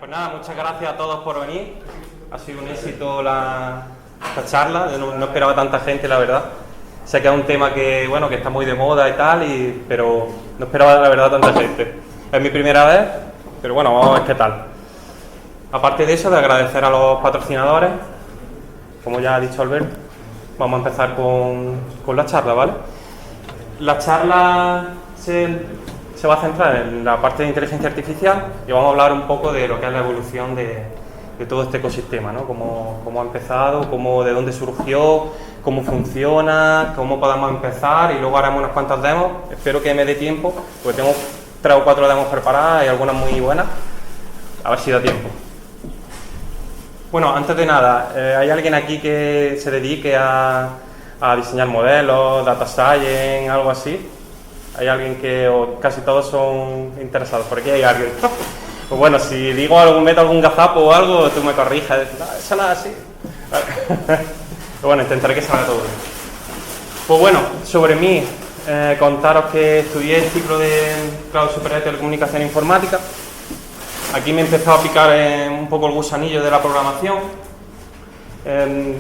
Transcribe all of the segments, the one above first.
Pues nada, muchas gracias a todos por venir. Ha sido un éxito esta charla. Yo no esperaba tanta gente, la verdad. Sé que es un tema que está muy de moda y tal, pero no esperaba la verdad tanta gente. Es mi primera vez, pero bueno, vamos a ver qué tal. Aparte de eso, de agradecer a los patrocinadores, como ya ha dicho Alberto, vamos a empezar con la charla, ¿vale? La charla se va a centrar en la parte de inteligencia artificial y vamos a hablar un poco de lo que es la evolución de todo este ecosistema, ¿no? Cómo ha empezado, de dónde surgió, cómo funciona, cómo podemos empezar, y luego haremos unas cuantas demos. Espero que me dé tiempo, porque tengo 3 o 4 demos preparadas y algunas muy buenas. A ver si da tiempo. Bueno, antes de nada, ¿hay alguien aquí que se dedique a diseñar modelos, data science, algo así? ¿Hay alguien o casi todos son interesados? ¿Por aquí hay alguien? Pues bueno, si meto algún gazapo o algo, tú me corrijas. No, eso no es así. Pero bueno, intentaré que salga todo bien. Pues bueno, sobre mí, contaros que estudié el ciclo de Grado Superior de Telecomunicación e Informática. Aquí me he empezado a picar un poco el gusanillo de la programación.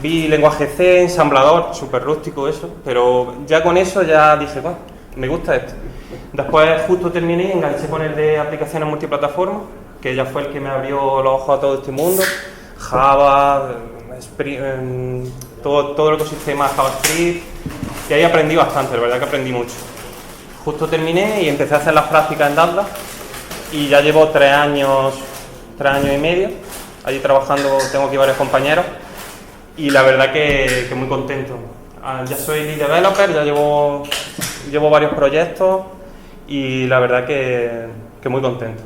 Vi lenguaje C, ensamblador, súper rústico eso, pero ya con eso ya dije, bueno, me gusta esto. Después justo terminé y enganché con el de aplicaciones multiplataforma, que ya fue el que me abrió los ojos a todo este mundo. Java, todo el ecosistema de JavaScript, y ahí aprendí bastante, la verdad que aprendí mucho. Justo terminé y empecé a hacer las prácticas en Datla, y ya llevo 3 años y medio allí trabajando. Tengo aquí varios compañeros y la verdad que muy contento. Ya soy lead developer, ya llevo varios proyectos y la verdad que muy contento.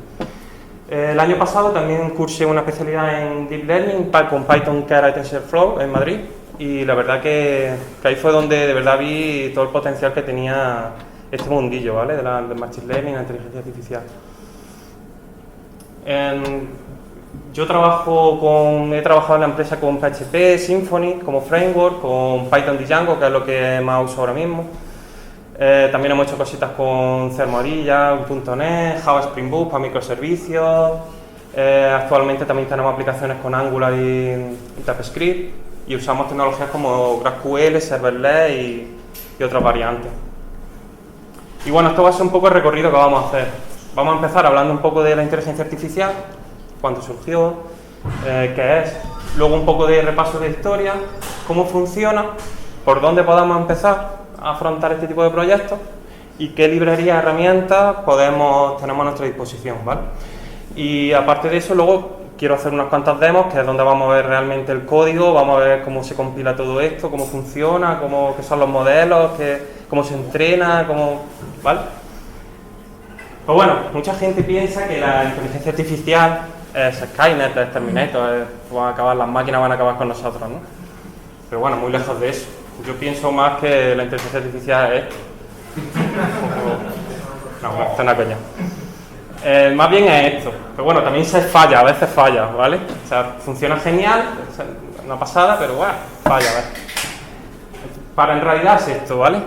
El año pasado también cursé una especialidad en Deep Learning con Python, Keras y TensorFlow en Madrid, y la verdad que ahí fue donde de verdad vi todo el potencial que tenía este mundillo, ¿vale? Del Machine Learning, la inteligencia artificial. Yo he trabajado en la empresa con PHP, Symfony como framework, con Python Django, que es lo que más uso ahora mismo. También hemos hecho cositas con Cermorilla, .NET, Java Spring Boot para microservicios. Actualmente también tenemos aplicaciones con Angular y TypeScript, y usamos tecnologías como GraphQL, Serverless y otras variantes. Y bueno, esto va a ser un poco el recorrido que vamos a hacer. Vamos a empezar hablando un poco de la inteligencia artificial, cuándo surgió, qué es, luego un poco de repaso de historia, cómo funciona, por dónde podamos empezar a afrontar este tipo de proyectos y qué librerías, herramientas tenemos a nuestra disposición, ¿vale? Y aparte de eso, luego quiero hacer unas cuantas demos, que es donde vamos a ver realmente el código, vamos a ver cómo se compila todo esto, cómo funciona, qué son los modelos, cómo se entrena, ¿vale? Pues bueno, mucha gente piensa que la inteligencia artificial es Skynet, es Terminator, las máquinas van a acabar con nosotros, ¿no? Pero bueno, muy lejos de eso. Yo pienso más que la inteligencia artificial es esto. No, esto es una coña. Más bien es esto. Pero bueno, también a veces falla, ¿vale? O sea, funciona genial, una pasada, pero bueno, falla, ¿vale? En realidad es esto, ¿vale?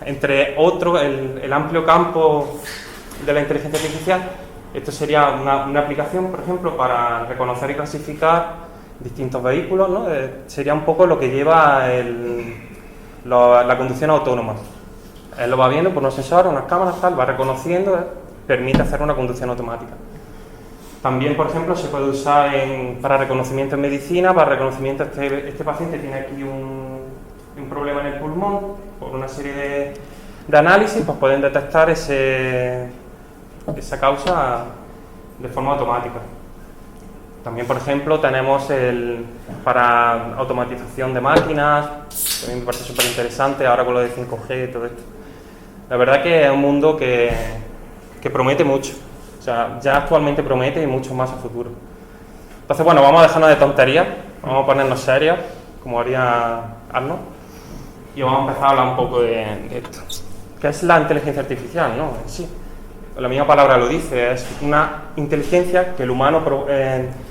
Entre otros, el amplio campo de la inteligencia artificial, esto sería una aplicación, por ejemplo, para reconocer y clasificar distintos vehículos, ¿no? Sería un poco lo que lleva la conducción autónoma. Él lo va viendo por unos sensores, unas cámaras, tal, va reconociendo, permite hacer una conducción automática. También, por ejemplo, se puede usar para reconocimiento en medicina, para reconocimiento, este paciente tiene aquí un problema en el pulmón, por una serie de análisis, pues pueden detectar esa causa de forma automática. También, por ejemplo, tenemos para automatización de máquinas, que a mí me parece súper interesante, ahora con lo de 5G y todo esto. La verdad que es un mundo que promete mucho, o sea, ya actualmente promete y mucho más a futuro. Entonces, bueno, vamos a dejarnos de tonterías, vamos a ponernos serios, como haría Arnold, y vamos a empezar a hablar un poco de esto. ¿Qué es la inteligencia artificial, no? Sí. La misma palabra lo dice, es una inteligencia que el humano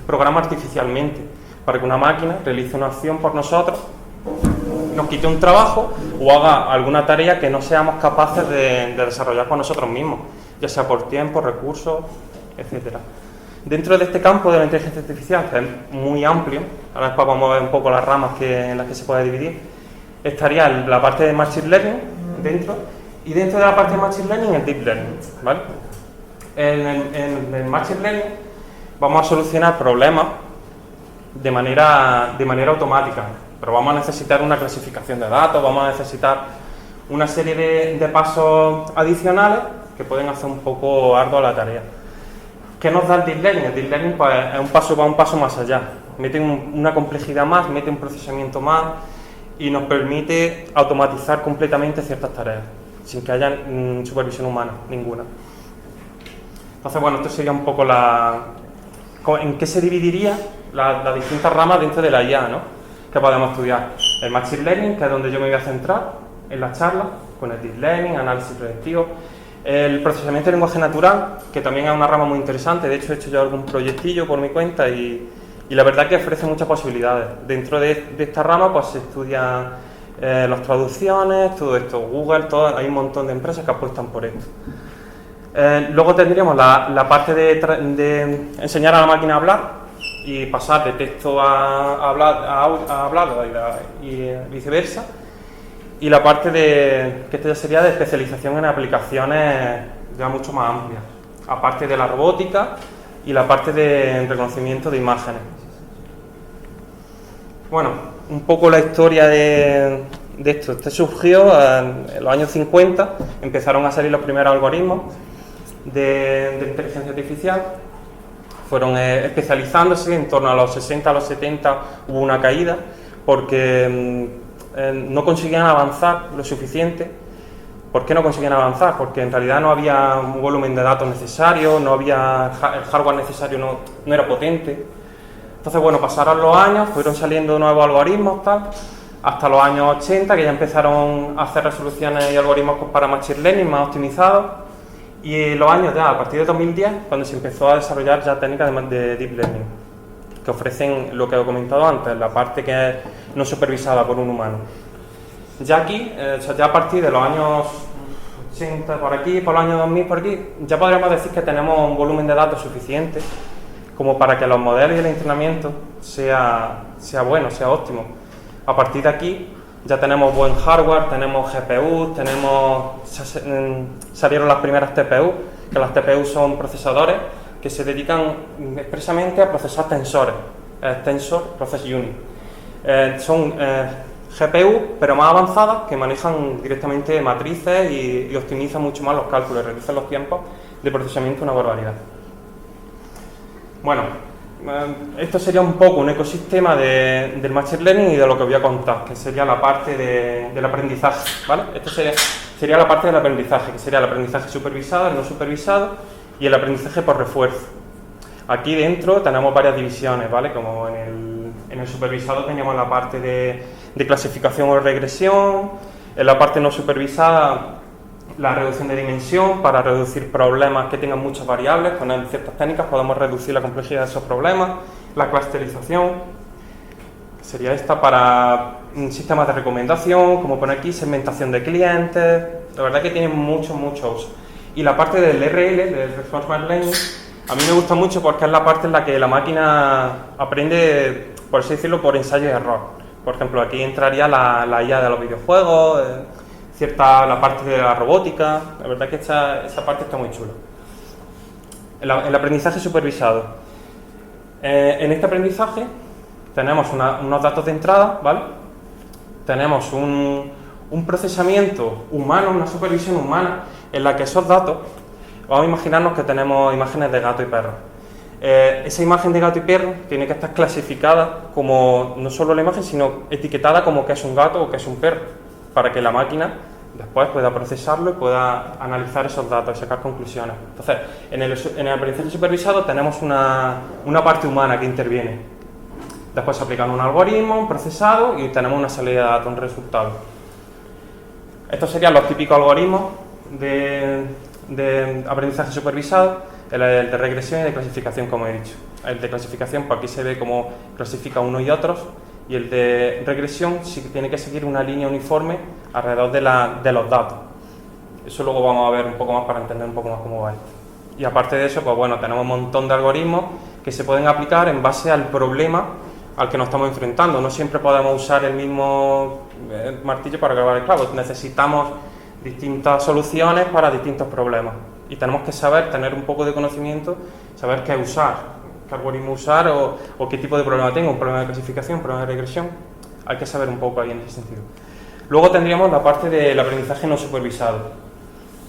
programa artificialmente para que una máquina realice una acción por nosotros, nos quite un trabajo o haga alguna tarea que no seamos capaces de desarrollar por nosotros mismos, ya sea por tiempo, recursos, etc. Dentro de este campo de la inteligencia artificial, que es muy amplio, ahora después vamos a ver un poco las ramas en las que se puede dividir, estaría la parte de Machine Learning dentro, y dentro de la parte de Machine Learning el Deep Learning, ¿vale? En el Machine Learning vamos a solucionar problemas de manera automática, pero vamos a necesitar una clasificación de datos, vamos a necesitar una serie de pasos adicionales que pueden hacer un poco ardua la tarea. ¿Qué nos da el Deep Learning? El Deep Learning pues, va un paso más allá, mete una complejidad más, mete un procesamiento más y nos permite automatizar completamente ciertas tareas, sin que haya supervisión humana, ninguna. Entonces, bueno, esto sería un poco en qué se dividiría las distintas ramas dentro de la IA, ¿no? Que podemos estudiar. El Machine Learning, que es donde yo me voy a centrar en la charla, con el Deep Learning, análisis predictivo. El procesamiento de lenguaje natural, que también es una rama muy interesante, de hecho he hecho yo algún proyectillo por mi cuenta y la verdad que ofrece muchas posibilidades. Dentro de esta rama pues se estudian las traducciones, todo esto, Google, hay un montón de empresas que apuestan por esto. Luego tendríamos la parte de enseñar a la máquina a hablar y pasar de texto a hablado y viceversa. Y la parte que esto ya sería de especialización en aplicaciones ya mucho más amplias, aparte de la robótica y la parte de reconocimiento de imágenes. Bueno, un poco la historia de esto. Este surgió en los años 50, empezaron a salir los primeros algoritmos de inteligencia artificial, fueron especializándose, en torno a los 60, a los 70 hubo una caída porque no conseguían avanzar lo suficiente. ¿Por qué no conseguían avanzar? Porque en realidad no había un volumen de datos necesario, no había el hardware necesario, no era potente. Entonces, bueno, pasaron los años, fueron saliendo nuevos algoritmos, tal, hasta los años 80, que ya empezaron a hacer resoluciones y algoritmos para Machine Learning más optimizados. Y los años ya, a partir de 2010, cuando se empezó a desarrollar ya técnicas de Deep Learning, que ofrecen lo que he comentado antes, la parte que es no supervisada por un humano. Ya aquí, ya a partir de los años 80 por aquí, por los años 2000 por aquí, ya podríamos decir que tenemos un volumen de datos suficiente como para que los modelos y el entrenamiento sea bueno, sea óptimo. A partir de aquí ya tenemos buen hardware, tenemos GPU, salieron las primeras TPU, que las TPU son procesadores que se dedican expresamente a procesar tensores, Tensor Process Unit. Son GPU, pero más avanzadas, que manejan directamente matrices y optimizan mucho más los cálculos, reducen los tiempos de procesamiento una barbaridad. Bueno, esto sería un poco un ecosistema del Machine Learning y de lo que voy a contar, que sería la parte del aprendizaje, ¿vale? Esto sería la parte del aprendizaje, que sería el aprendizaje supervisado, el no supervisado y el aprendizaje por refuerzo. Aquí dentro tenemos varias divisiones, ¿vale? Como en el supervisado teníamos la parte de clasificación o regresión, en la parte no supervisada la reducción de dimensión para reducir problemas que tengan muchas variables. Con ciertas técnicas podemos reducir la complejidad de esos problemas. La clusterización, que sería esta para sistemas de recomendación, como pone aquí, segmentación de clientes. La verdad que tiene mucho uso. Y la parte del RL, del Reinforcement Learning, a mí me gusta mucho porque es la parte en la que la máquina aprende, por así decirlo, por ensayo y error. Por ejemplo, aquí entraría la IA de los videojuegos, la parte de la robótica. La verdad que esa parte está muy chula. El aprendizaje supervisado. En este aprendizaje tenemos unos datos de entrada, ¿vale? Tenemos un procesamiento humano, una supervisión humana, en la que esos datos, vamos a imaginarnos que tenemos imágenes de gato y perro. Esa imagen de gato y perro tiene que estar clasificada como, no solo la imagen, sino etiquetada como que es un gato o que es un perro, para que la máquina después pueda procesarlo y pueda analizar esos datos y sacar conclusiones. Entonces, en el aprendizaje supervisado tenemos una parte humana que interviene. Después se aplica un algoritmo, un procesado y tenemos una salida de datos, un resultado. Estos serían los típicos algoritmos de aprendizaje supervisado, el de regresión y de clasificación, como he dicho. El de clasificación, pues aquí se ve cómo clasifica unos y otros, y el de regresión sí que tiene que seguir una línea uniforme alrededor de los datos. Eso luego vamos a ver un poco más para entender un poco más cómo va esto. Y aparte de eso, pues bueno, tenemos un montón de algoritmos que se pueden aplicar en base al problema al que nos estamos enfrentando. No siempre podemos usar el mismo martillo para clavar el clavo. Necesitamos distintas soluciones para distintos problemas. Y tenemos que saber, tener un poco de conocimiento, saber qué usar, qué algoritmo usar o qué tipo de problema tengo. Un problema de clasificación, un problema de regresión. Hay que saber un poco ahí en ese sentido. Luego tendríamos la parte del aprendizaje no supervisado,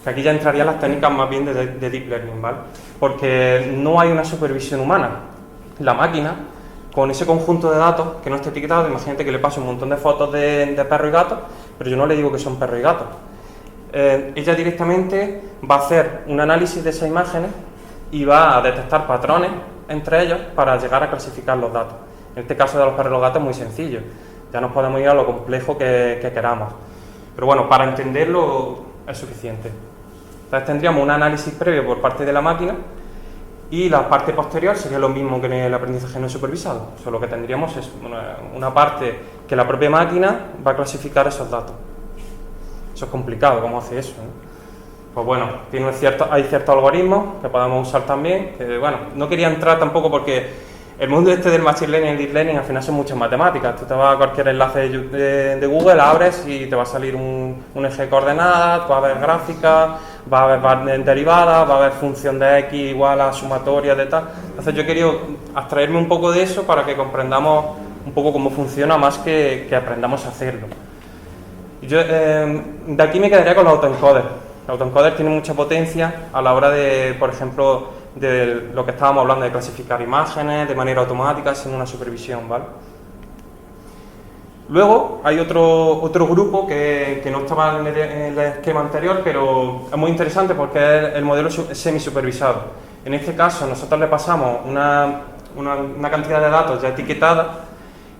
que aquí ya entrarían las técnicas más bien de Deep Learning, ¿vale? Porque no hay una supervisión humana. La máquina, con ese conjunto de datos que no está etiquetado, imagínate que le paso un montón de fotos de perros y gatos, pero yo no le digo que son perros y gatos. Ella directamente va a hacer un análisis de esas imágenes y va a detectar patrones entre ellos para llegar a clasificar los datos. En este caso de los perros y los gatos es muy sencillo, ya nos podemos ir a lo complejo que queramos. Pero bueno, para entenderlo es suficiente. Entonces tendríamos un análisis previo por parte de la máquina y la parte posterior sería lo mismo que en el aprendizaje no supervisado. Solo que tendríamos es una parte que la propia máquina va a clasificar esos datos. Eso es complicado, ¿cómo hace eso? Pues bueno, hay ciertos algoritmos que podemos usar también, que bueno, no quería entrar tampoco porque el mundo este del Machine Learning y el Deep Learning al final son muchas matemáticas. Tú te vas a cualquier enlace de Google, abres y te va a salir un eje de coordenadas, va a haber gráfica, va a haber derivadas, va a haber función de x igual a sumatoria de tal. Entonces yo he querido abstraerme un poco de eso para que comprendamos un poco cómo funciona más que aprendamos a hacerlo. Yo de aquí me quedaría con los autoencoders. Los autoencoders tienen mucha potencia a la hora de, por ejemplo, de lo que estábamos hablando de clasificar imágenes de manera automática sin una supervisión, ¿vale? Luego hay otro grupo que no estaba en el esquema anterior, pero es muy interesante porque es el modelo semisupervisado. En este caso nosotros le pasamos una cantidad de datos ya etiquetada.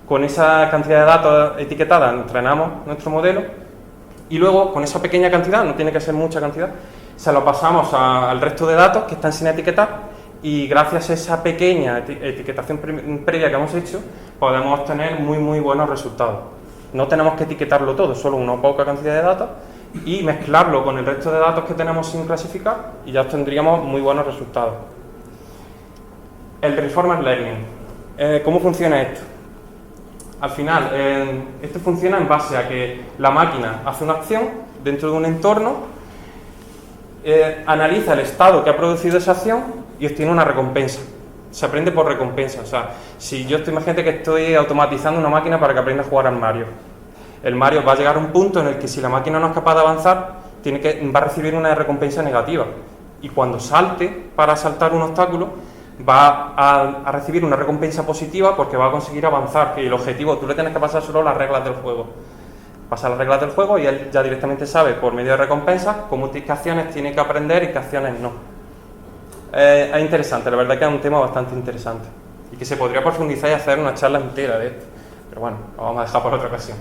Con esa cantidad de datos etiquetada entrenamos nuestro modelo y luego con esa pequeña cantidad, no tiene que ser mucha cantidad, se lo pasamos al resto de datos que están sin etiquetar y gracias a esa pequeña etiquetación previa que hemos hecho podemos obtener muy buenos resultados. No tenemos que etiquetarlo todo, solo una poca cantidad de datos y mezclarlo con el resto de datos que tenemos sin clasificar y ya obtendríamos muy buenos resultados. El Reinforcement Learning. ¿Cómo funciona esto? Al final, esto funciona en base a que la máquina hace una acción dentro de un entorno, analiza el estado que ha producido esa acción y obtiene una recompensa. Se aprende por recompensa. O sea, si yo imagínate que estoy automatizando una máquina para que aprenda a jugar al Mario. El Mario va a llegar a un punto en el que si la máquina no es capaz de avanzar, va a recibir una recompensa negativa. Y cuando salte para saltar un obstáculo, va a recibir una recompensa positiva porque va a conseguir avanzar, que el objetivo, tú le tienes que pasar solo las reglas del juego. Pasa las reglas del juego y él ya directamente sabe, por medio de recompensas, qué acciones tiene que aprender y qué acciones no. Es interesante, la verdad que es un tema bastante interesante y que se podría profundizar y hacer una charla entera de esto, pero bueno, lo vamos a dejar por otra ocasión.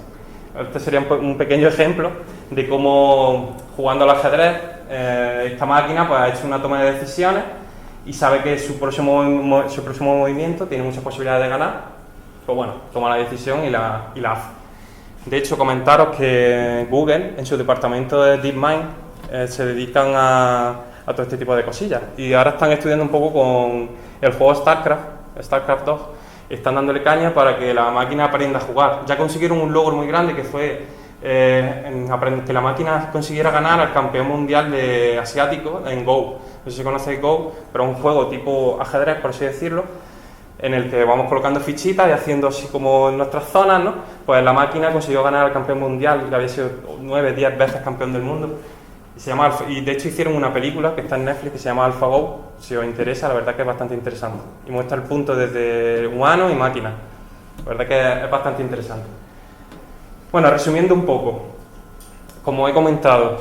Este sería un pequeño ejemplo de cómo, jugando al ajedrez, esta máquina pues, ha hecho una toma de decisiones y sabe que su próximo movimiento tiene muchas posibilidades de ganar, pues bueno, toma la decisión y la hace. De hecho, comentaros que Google, en su departamento de DeepMind, se dedican a todo este tipo de cosillas. Y ahora están estudiando un poco con el juego StarCraft 2, están dándole caña para que la máquina aprenda a jugar. Ya consiguieron un logro muy grande que fue que la máquina consiguiera ganar al campeón mundial asiático en Go. No sé si conocéis Go, pero es un juego tipo ajedrez, por así decirlo, en el que vamos colocando fichitas y haciendo así como en nuestras zonas, ¿no? Pues la máquina consiguió ganar al campeón mundial, que había sido 9, 10 veces campeón del mundo. Y de hecho hicieron una película que está en Netflix que se llama AlphaGo, si os interesa, la verdad que es bastante interesante. Y muestra el punto desde humano y máquina. La verdad que es bastante interesante. Bueno, resumiendo un poco, como he comentado,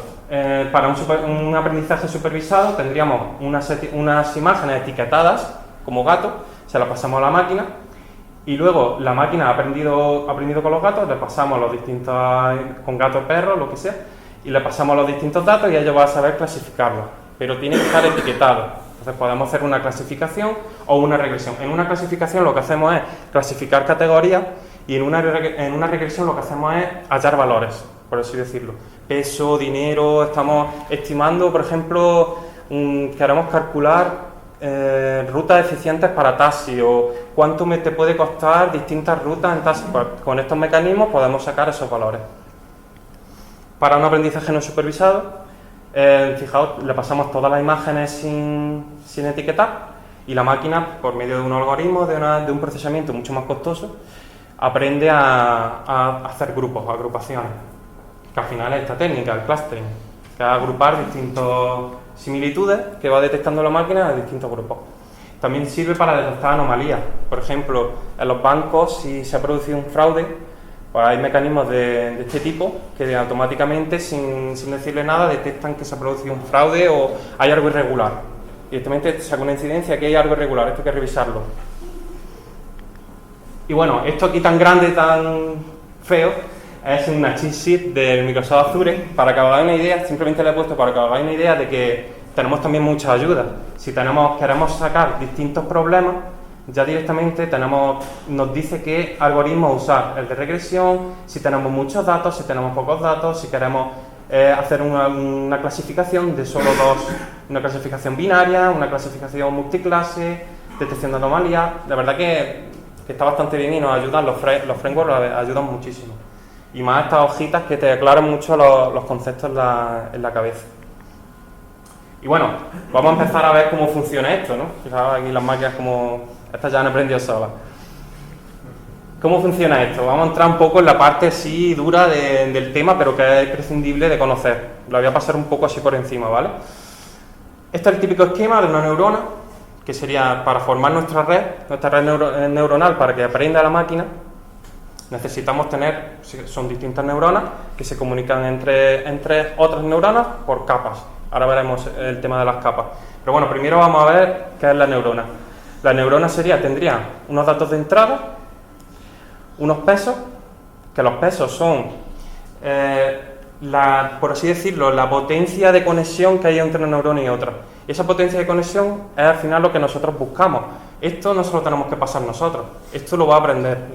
para un aprendizaje supervisado tendríamos unas imágenes etiquetadas como gato, se las pasamos a la máquina y luego la máquina ha aprendido con los gatos, le pasamos los distintos, con gatos, perros, lo que sea, y le pasamos los distintos datos y ella va a saber clasificarlos, pero tiene que estar etiquetado. Entonces podemos hacer una clasificación o una regresión. En una clasificación lo que hacemos es clasificar categorías y en una regresión lo que hacemos es hallar valores, por así decirlo. Peso, dinero, estamos estimando, por ejemplo, queremos calcular rutas eficientes para taxi o cuánto te puede costar distintas rutas en taxi. Pues con estos mecanismos podemos sacar esos valores. Para un aprendizaje no supervisado, fijaos, le pasamos todas las imágenes sin etiquetar y la máquina, por medio de un algoritmo, de un procesamiento mucho más costoso, aprende a hacer grupos, agrupaciones, que al final es esta técnica, el clustering, que es agrupar distintas similitudes que va detectando la máquina de distintos grupos. También sirve para detectar anomalías. Por ejemplo, en los bancos, si se ha producido un fraude, pues hay mecanismos de este tipo que automáticamente, sin decirle nada, detectan que se ha producido un fraude o hay algo irregular. Directamente saca una incidencia que hay algo irregular, esto hay que revisarlo. Y bueno, esto aquí tan grande, tan feo, es una cheat sheet del Microsoft Azure. Para que os hagáis una idea, simplemente le he puesto para que os hagáis una idea de que tenemos también muchas ayudas. Si queremos sacar distintos problemas, ya directamente nos dice qué algoritmo usar, el de regresión, si tenemos muchos datos, si tenemos pocos datos, si queremos hacer una clasificación de solo dos, una clasificación binaria, una clasificación multiclase, detección de anomalías. La verdad que está bastante bien y nos ayudan, los frameworks ayudan muchísimo. Y más estas hojitas que te aclaran mucho los conceptos en la cabeza. Y bueno, vamos a empezar a ver cómo funciona esto, ¿no? Fijaos aquí las máquinas como estas ya han aprendido solas. ¿Cómo funciona esto? Vamos a entrar un poco en la parte sí dura del tema, pero que es imprescindible de conocer. Lo voy a pasar un poco así por encima, ¿vale? Este es el típico esquema de una neurona, que sería para formar nuestra red neuronal para que aprenda la máquina. Necesitamos son distintas neuronas que se comunican entre otras neuronas por capas. Ahora veremos el tema de las capas. Pero bueno, primero vamos a ver qué es la neurona. La neurona tendría unos datos de entrada, unos pesos, que los pesos son, por así decirlo, la potencia de conexión que hay entre una neurona y otra. Y esa potencia de conexión es al final lo que nosotros buscamos. Esto no se lo tenemos que pasar nosotros, esto lo va a aprender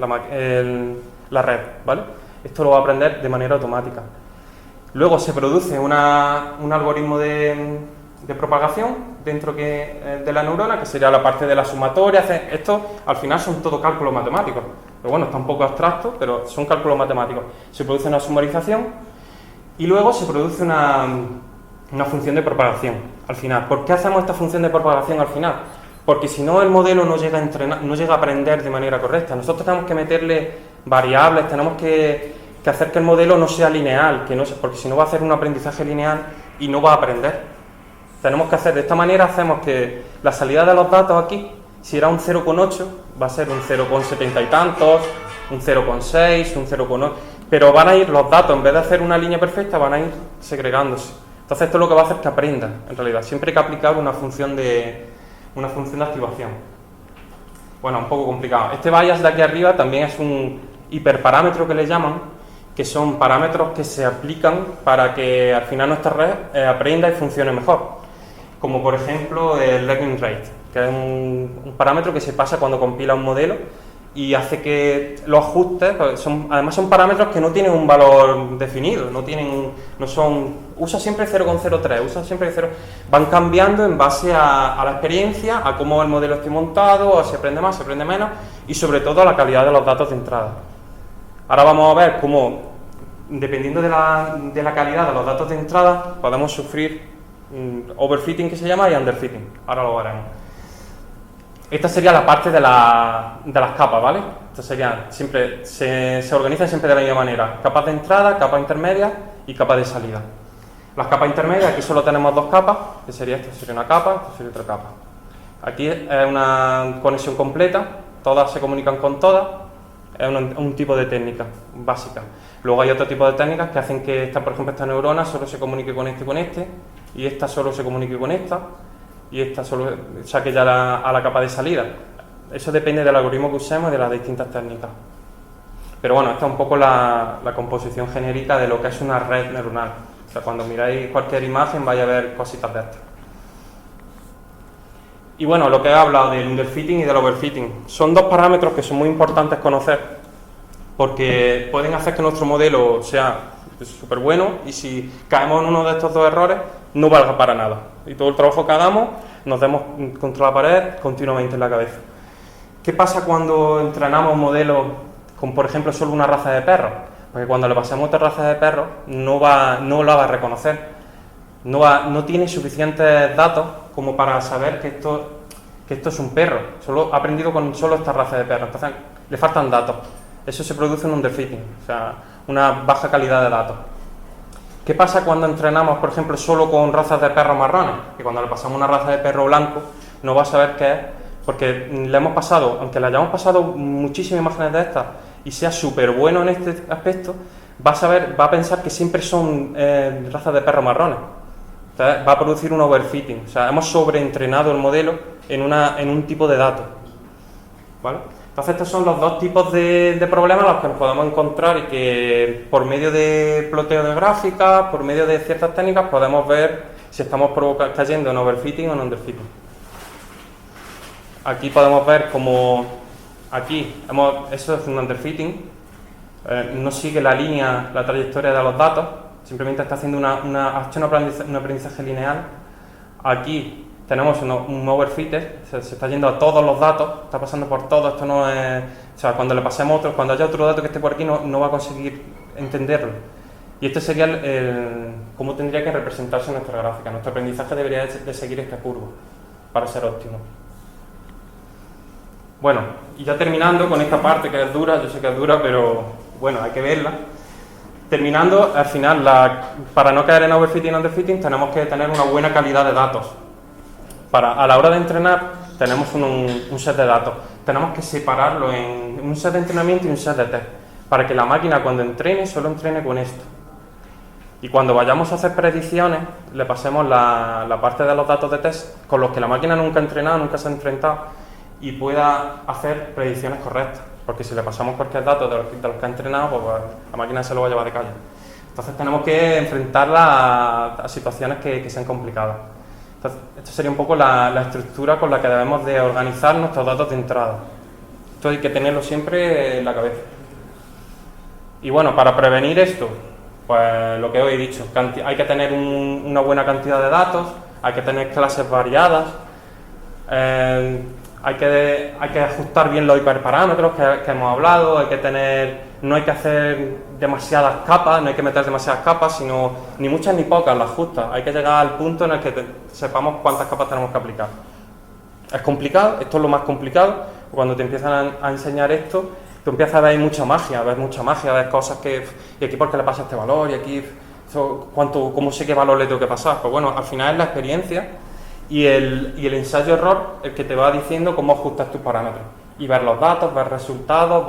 la red, ¿vale? Esto lo va a aprender de manera automática. Luego se produce un algoritmo de propagación dentro de la neurona, que sería la parte de la sumatoria. Esto al final son todo cálculos matemáticos. Pero bueno, está un poco abstracto, pero son cálculos matemáticos. Se produce una sumarización y luego se produce una función de propagación al final. ¿Por qué hacemos esta función de propagación al final? Porque si no, el modelo no llega a aprender de manera correcta. Nosotros tenemos que meterle variables, tenemos que hacer que el modelo no sea lineal, porque si no va a hacer un aprendizaje lineal y no va a aprender. Tenemos que hacer de esta manera, hacemos que la salida de los datos aquí, si era un 0,8, va a ser un 0,70 y tantos, un 0,6, un 0,8, pero van a ir los datos, en vez de hacer una línea perfecta, van a ir segregándose. Entonces esto lo que va a hacer es que aprenda, en realidad. Siempre hay que aplicar una función de activación. Bueno, un poco complicado. Este bias de aquí arriba también es un hiperparámetro que le llaman, que son parámetros que se aplican para que al final nuestra red aprenda y funcione mejor. Como por ejemplo el learning rate, que es un parámetro que se pasa cuando compila un modelo y hace que los ajustes, además son parámetros que no tienen un valor definido, usa siempre 0,03, usa siempre 0, van cambiando en base a la experiencia, a cómo el modelo esté montado, a si aprende más, si aprende menos y sobre todo a la calidad de los datos de entrada. Ahora vamos a ver cómo, dependiendo de la calidad de los datos de entrada, podemos sufrir overfitting, que se llama, y underfitting. Ahora lo veremos. Esta sería la parte de las capas, ¿vale? Esto sería se organizan siempre de la misma manera. Capas de entrada, capas intermedias y capas de salida. Las capas intermedias, aquí solo tenemos dos capas, que sería esta sería una capa, esta sería otra capa. Aquí es una conexión completa, todas se comunican con todas. Es un tipo de técnica básica. Luego hay otro tipo de técnicas que hacen que por ejemplo, esta neurona solo se comunique con este, y esta solo se comunique con esta, y esta solo saque ya a la capa de salida. Eso depende del algoritmo que usemos y de las distintas técnicas. Pero bueno, esta es un poco la composición genérica de lo que es una red neuronal. O sea, cuando miráis cualquier imagen vais a ver cositas de estas. Y bueno, lo que he hablado del underfitting y del overfitting son dos parámetros que son muy importantes conocer porque pueden hacer que nuestro modelo sea es súper bueno, y si caemos en uno de estos dos errores, no valga para nada. Y todo el trabajo que hagamos, nos demos contra la pared continuamente en la cabeza. ¿Qué pasa cuando entrenamos modelos con, por ejemplo, solo una raza de perros? Porque cuando le pasemos otra raza de perros, no la va a reconocer. No tiene suficientes datos como para saber que esto es un perro. Solo ha aprendido con solo esta raza de perros. Entonces, le faltan datos. Eso se produce en underfitting, o sea, una baja calidad de datos. ¿Qué pasa cuando entrenamos, por ejemplo, solo con razas de perros marrones? Que cuando le pasamos una raza de perro blanco, no va a saber qué es, porque le hemos pasado, aunque le hayamos pasado muchísimas imágenes de estas y sea súper bueno en este aspecto, va a pensar que siempre son razas de perros marrones. Entonces, va a producir un overfitting, o sea, hemos sobreentrenado el modelo en un tipo de datos, ¿vale? Entonces, estos son los dos tipos de problemas a los que nos podemos encontrar y que por medio de ploteo de gráficas, por medio de ciertas técnicas, podemos ver si estamos cayendo en overfitting o en underfitting. Aquí podemos ver como eso es un underfitting, no sigue la trayectoria de los datos, simplemente está haciendo un aprendizaje lineal. Aquí tenemos un overfitted, se está yendo a todos los datos, está pasando por todo, esto no es... O sea, cuando le pasemos otro, cuando haya otro dato que esté por aquí, no va a conseguir entenderlo. Y este sería cómo tendría que representarse nuestra gráfica. Nuestro aprendizaje debería de seguir esta curva para ser óptimo. Bueno, y ya terminando con esta parte que es dura, yo sé que es dura, pero bueno, hay que verla. Terminando, al final, para no caer en overfitting y underfitting, tenemos que tener una buena calidad de datos. A la hora de entrenar, tenemos un set de datos. Tenemos que separarlo en un set de entrenamiento y un set de test, para que la máquina, cuando entrene, solo entrene con esto. Y cuando vayamos a hacer predicciones, le pasemos la parte de los datos de test con los que la máquina nunca ha entrenado, nunca se ha enfrentado, y pueda hacer predicciones correctas. Porque si le pasamos cualquier dato de los que ha entrenado, pues la máquina se lo va a llevar de calle. Entonces tenemos que enfrentarla a situaciones que sean complicadas. Entonces, esta sería un poco la estructura con la que debemos de organizar nuestros datos de entrada. Esto hay que tenerlo siempre en la cabeza. Y bueno, para prevenir esto, pues lo que os he dicho, hay que tener una buena cantidad de datos, hay que tener clases variadas, hay que ajustar bien los hiperparámetros que hemos hablado, no hay que hacer demasiadas capas, no hay que meter demasiadas capas, sino ni muchas ni pocas, las justas. Hay que llegar al punto en el que sepamos cuántas capas tenemos que aplicar. Es complicado, esto es lo más complicado. Cuando te empiezan a enseñar esto, tú empiezas a ver mucha magia, ver cosas y aquí por qué le pasa este valor, y aquí cómo sé qué valor le tengo que pasar. Pues bueno, al final es la experiencia y el ensayo-error el que te va diciendo cómo ajustas tus parámetros. Y ver los datos, ver resultados,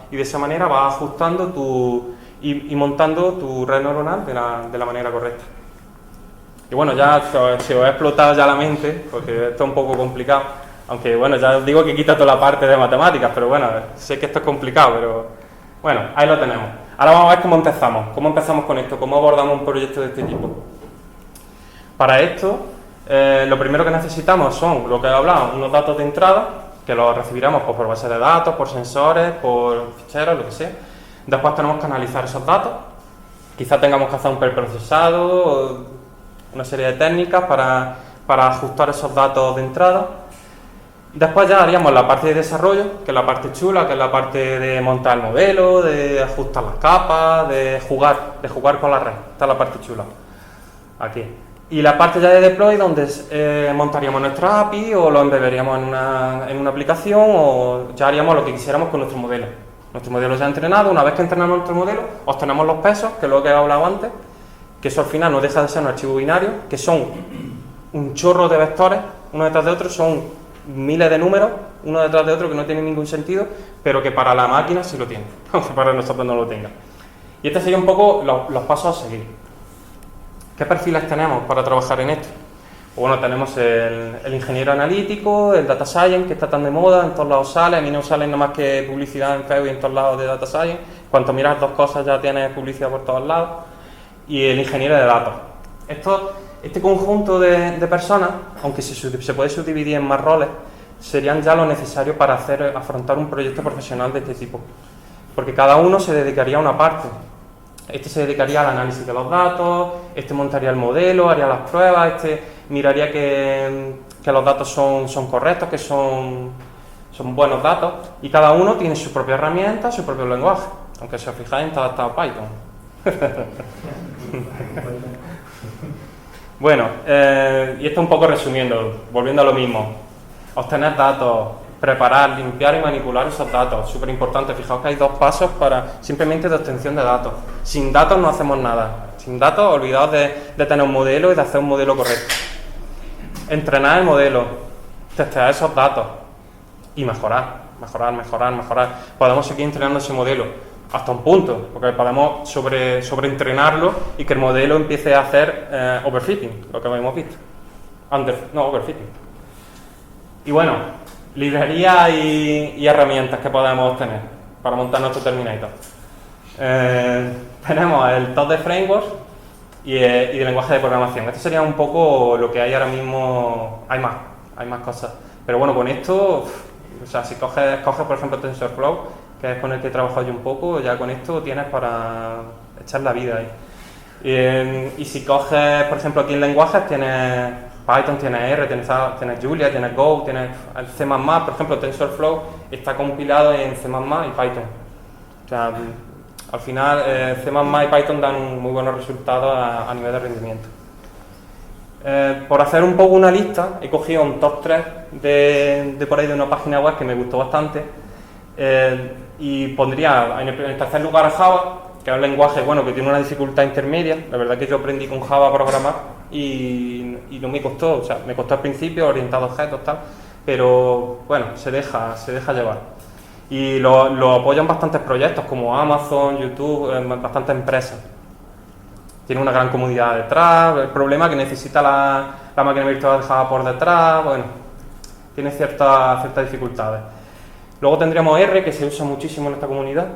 y de esa manera vas ajustando y montando tu red neuronal de la manera correcta. Y bueno, ya se os ha explotado ya la mente, porque esto es un poco complicado, aunque bueno, ya os digo que quita toda la parte de matemáticas, pero bueno, sé que esto es complicado, pero bueno, ahí lo tenemos. Ahora vamos a ver cómo empezamos con esto, cómo abordamos un proyecto de este tipo. Para esto, lo primero que necesitamos son, lo que he hablado, unos datos de entrada, que los recibiremos pues, por base de datos, por sensores, por ficheros, lo que sea. Después tenemos que analizar esos datos. Quizás tengamos que hacer un preprocesado, una serie de técnicas para ajustar esos datos de entrada. Después ya haríamos la parte de desarrollo, que es la parte chula, que es la parte de montar el modelo, de ajustar las capas, de jugar con la red. Esta es la parte chula. Aquí. Y la parte ya de deploy, donde montaríamos nuestra API o lo embeberíamos en una aplicación o ya haríamos lo que quisiéramos con nuestro modelo. Nuestro modelo ya entrenado, una vez que entrenamos nuestro modelo, obtenemos los pesos, que es lo que he hablado antes, que eso al final no deja de ser un archivo binario, que son un chorro de vectores, uno detrás de otro, son miles de números, uno detrás de otro, que no tienen ningún sentido, pero que para la máquina sí lo tiene, aunque para nosotros no lo tenga. Y este sería un poco los pasos a seguir. ¿Qué perfiles tenemos para trabajar en esto? Bueno, tenemos el ingeniero analítico, el data science, que está tan de moda, en todos lados sale, a mí no sale nada más que publicidad en Facebook y en todos lados de data science, cuando miras dos cosas ya tienes publicidad por todos lados, y el ingeniero de datos. Este conjunto de personas, aunque se puede subdividir en más roles, serían ya lo necesario para afrontar un proyecto profesional de este tipo, porque cada uno se dedicaría a una parte. Este se dedicaría al análisis de los datos, este montaría el modelo, haría las pruebas, este miraría que los datos son correctos, que son buenos datos, y cada uno tiene su propia herramienta, su propio lenguaje, aunque si os fijáis está adaptado a Python. Bueno, y esto un poco resumiendo, volviendo a lo mismo, obtener datos, preparar, limpiar y manipular esos datos, súper importante. Fijaos que hay 2 pasos para simplemente de obtención de datos. Sin datos no hacemos nada. Sin datos, olvidaos de tener un modelo y de hacer un modelo correcto. Entrenar el modelo, testear esos datos y mejorar. Podemos seguir entrenando ese modelo hasta un punto, porque podemos sobreentrenarlo y que el modelo empiece a hacer overfitting, lo que hemos visto. Overfitting. Y bueno, librerías y herramientas que podemos obtener para montar nuestro Terminator. Tenemos el top de frameworks y de lenguaje de programación. Esto sería un poco lo que hay ahora mismo. Hay más cosas. Pero bueno, con esto, o sea, si coges por ejemplo TensorFlow, que es con el que he trabajado yo un poco, ya con esto tienes para echar la vida ahí. Y si coges, por ejemplo, aquí en lenguajes, tienes Python, tienes R, tienes Julia, tienes Go, tienes el C++, por ejemplo, TensorFlow está compilado en C++ y Python. O sea, al final C++ y Python dan muy buenos resultados a nivel de rendimiento. Por hacer un poco una lista, he cogido un top 3 de por ahí de una página web que me gustó bastante, y pondría en el tercer lugar a Java, que es un lenguaje bueno que tiene una dificultad intermedia. La verdad que yo aprendí con Java a programar y no me costó, o sea, me costó al principio orientado a objetos tal, pero bueno, se deja llevar. Y lo apoyan bastantes proyectos como Amazon, YouTube, bastantes empresas. Tiene una gran comunidad detrás. El problema es que necesita la máquina virtual de Java por detrás, bueno, tiene ciertas dificultades. Luego tendríamos R, que se usa muchísimo en esta comunidad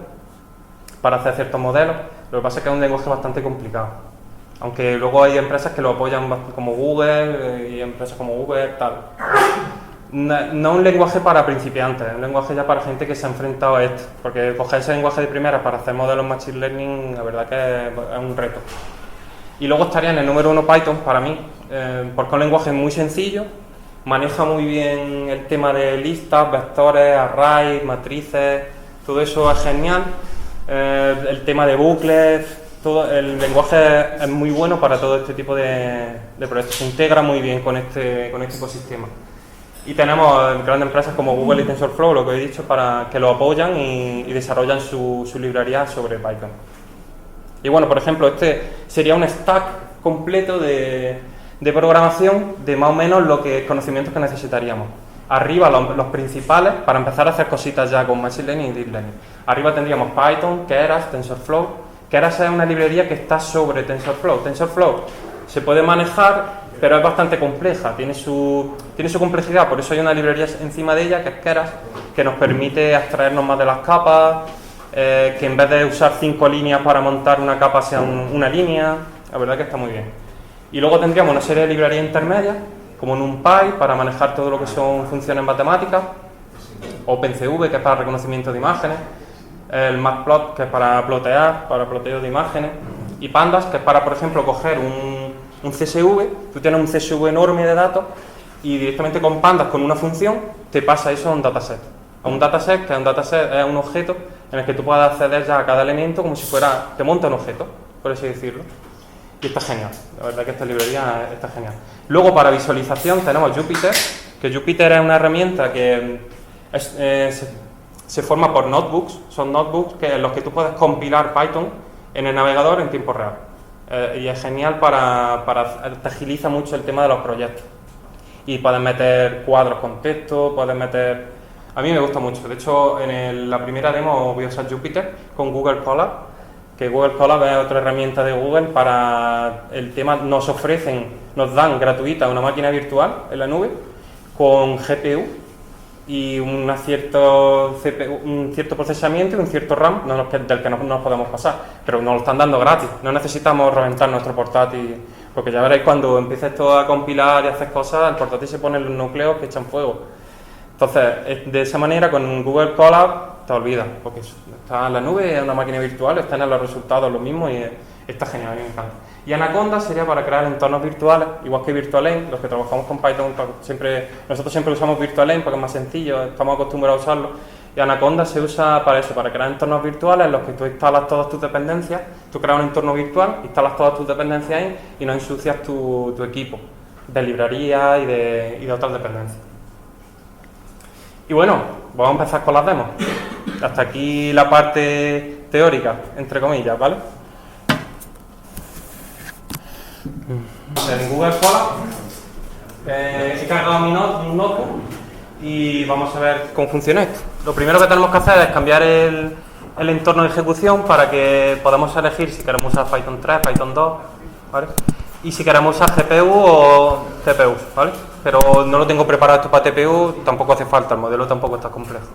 para hacer ciertos modelos. Lo que pasa es que es un lenguaje bastante complicado, aunque luego hay empresas que lo apoyan como Google y empresas como Uber, tal. No un lenguaje para principiantes, es un lenguaje ya para gente que se ha enfrentado a esto, porque coger ese lenguaje de primera para hacer modelos Machine Learning, la verdad que es un reto. Y luego estaría en el número 1 Python para mí, porque es un lenguaje muy sencillo, maneja muy bien el tema de listas, vectores, arrays, matrices, todo eso es genial. El tema de bucles, todo el lenguaje es muy bueno para todo este tipo de proyectos, se integra muy bien con este ecosistema. Y tenemos grandes empresas como Google y TensorFlow, lo que he dicho, para que lo apoyan y desarrollan su librería sobre Python. Y bueno, por ejemplo, este sería un stack completo de programación de más o menos conocimientos que necesitaríamos. Arriba los principales para empezar a hacer cositas ya con Machine Learning y Deep Learning. Arriba tendríamos Python, Keras, TensorFlow. Keras es una librería que está sobre TensorFlow. TensorFlow se puede manejar, pero es bastante compleja, tiene su complejidad, por eso hay una librería encima de ella, que es Keras, que nos permite abstraernos más de las capas, que en vez de usar 5 líneas para montar una capa sea una línea. La verdad que está muy bien. Y luego tendríamos una serie de librerías intermedias, como NumPy, para manejar todo lo que son funciones matemáticas, OpenCV, que es para reconocimiento de imágenes, el Matplot, que es para ploteo de imágenes, y Pandas, que es para, por ejemplo, coger un CSV. Tú tienes un CSV enorme de datos y directamente con Pandas, con una función, te pasa eso a un dataset. A un dataset, que es un objeto en el que tú puedes acceder ya a cada elemento como si te monta un objeto, por así decirlo. Y está genial, la verdad que esta librería está genial. Luego para visualización tenemos Jupyter, que Jupyter es una herramienta que se forma por notebooks. Son notebooks en los que tú puedes compilar Python en el navegador en tiempo real. Y es genial te agiliza mucho el tema de los proyectos. Y puedes meter cuadros con texto, A mí me gusta mucho. De hecho, en la primera demo voy a usar Jupyter con Google Colab, que Google Colab es otra herramienta de Google para el tema. Nos dan gratuita una máquina virtual en la nube con GPU y un cierto procesamiento y un cierto RAM del que no nos podemos pasar, pero nos lo están dando gratis. No necesitamos reventar nuestro portátil, porque ya veréis cuando empieces todo a compilar y hacer cosas, el portátil se pone en los núcleos que echan fuego. Entonces, de esa manera, con Google Colab te olvidas, porque está en la nube, es una máquina virtual, están en los resultados los mismos y está genial, a mí me encanta. Y Anaconda sería para crear entornos virtuales, igual que Virtualenv. Los que trabajamos con Python, nosotros siempre usamos Virtualenv porque es más sencillo, estamos acostumbrados a usarlo. Y Anaconda se usa para eso, para crear entornos virtuales en los que tú instalas todas tus dependencias, tú creas un entorno virtual, instalas todas tus dependencias ahí y no ensucias tu equipo de librerías y de otras dependencias. Y bueno, vamos a empezar con las demos. Hasta aquí la parte teórica, entre comillas, ¿vale? En Google Scholar he cargado mi notebook y vamos a ver cómo funciona esto. Lo primero que tenemos que hacer es cambiar el entorno de ejecución para que podamos elegir si queremos usar Python 3, Python 2, ¿vale? Y si queremos usar GPU o CPU, ¿vale? Pero no lo tengo preparado esto para TPU, tampoco hace falta, el modelo tampoco está complejo.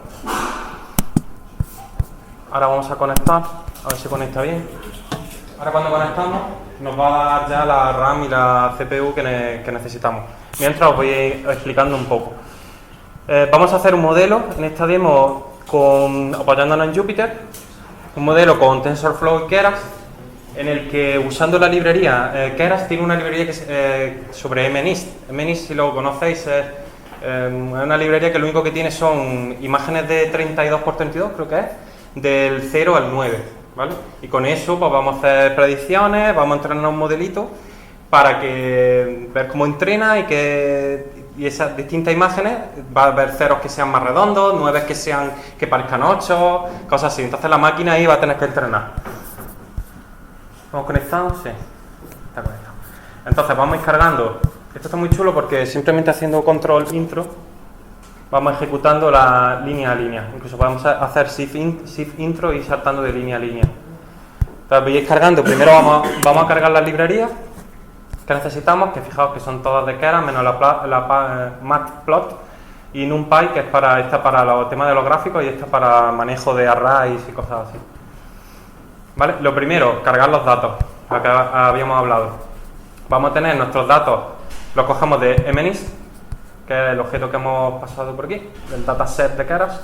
Ahora vamos a conectar, a ver si conecta bien. Ahora cuando conectamos nos va a dar ya la RAM y la CPU que necesitamos. Mientras os voy explicando un poco. Vamos a hacer un modelo en esta demo apoyándonos en Jupyter, un modelo con TensorFlow y Keras, en el que usando la librería, Keras tiene una librería que es sobre MNIST. MNIST, si lo conocéis, es una librería que lo único que tiene son imágenes de 32×32, creo que es, del 0 al 9, ¿vale? Y con eso pues vamos a hacer predicciones, vamos a entrenar un modelito para ver cómo entrena y esas distintas imágenes va a haber ceros que sean más redondos, 9 que parezcan 8, cosas así. Entonces la máquina ahí va a tener que entrenar. ¿Estamos conectados? Sí, está conectado. Entonces vamos a ir cargando. Esto está muy chulo porque simplemente haciendo control intro vamos ejecutando la línea a línea. Incluso podemos hacer shift intro y saltando de línea a línea. Entonces voy a ir cargando. Primero vamos a cargar las librerías que necesitamos, que fijaos que son todas de Keras, menos la Matplot y NumPy, que es para los temas de los gráficos, y esta para manejo de arrays y cosas así. ¿Vale? Lo primero, cargar los datos, lo que habíamos hablado. Vamos a tener nuestros datos, los cogemos de MNIST, que es el objeto que hemos pasado por aquí, el dataset de Keras,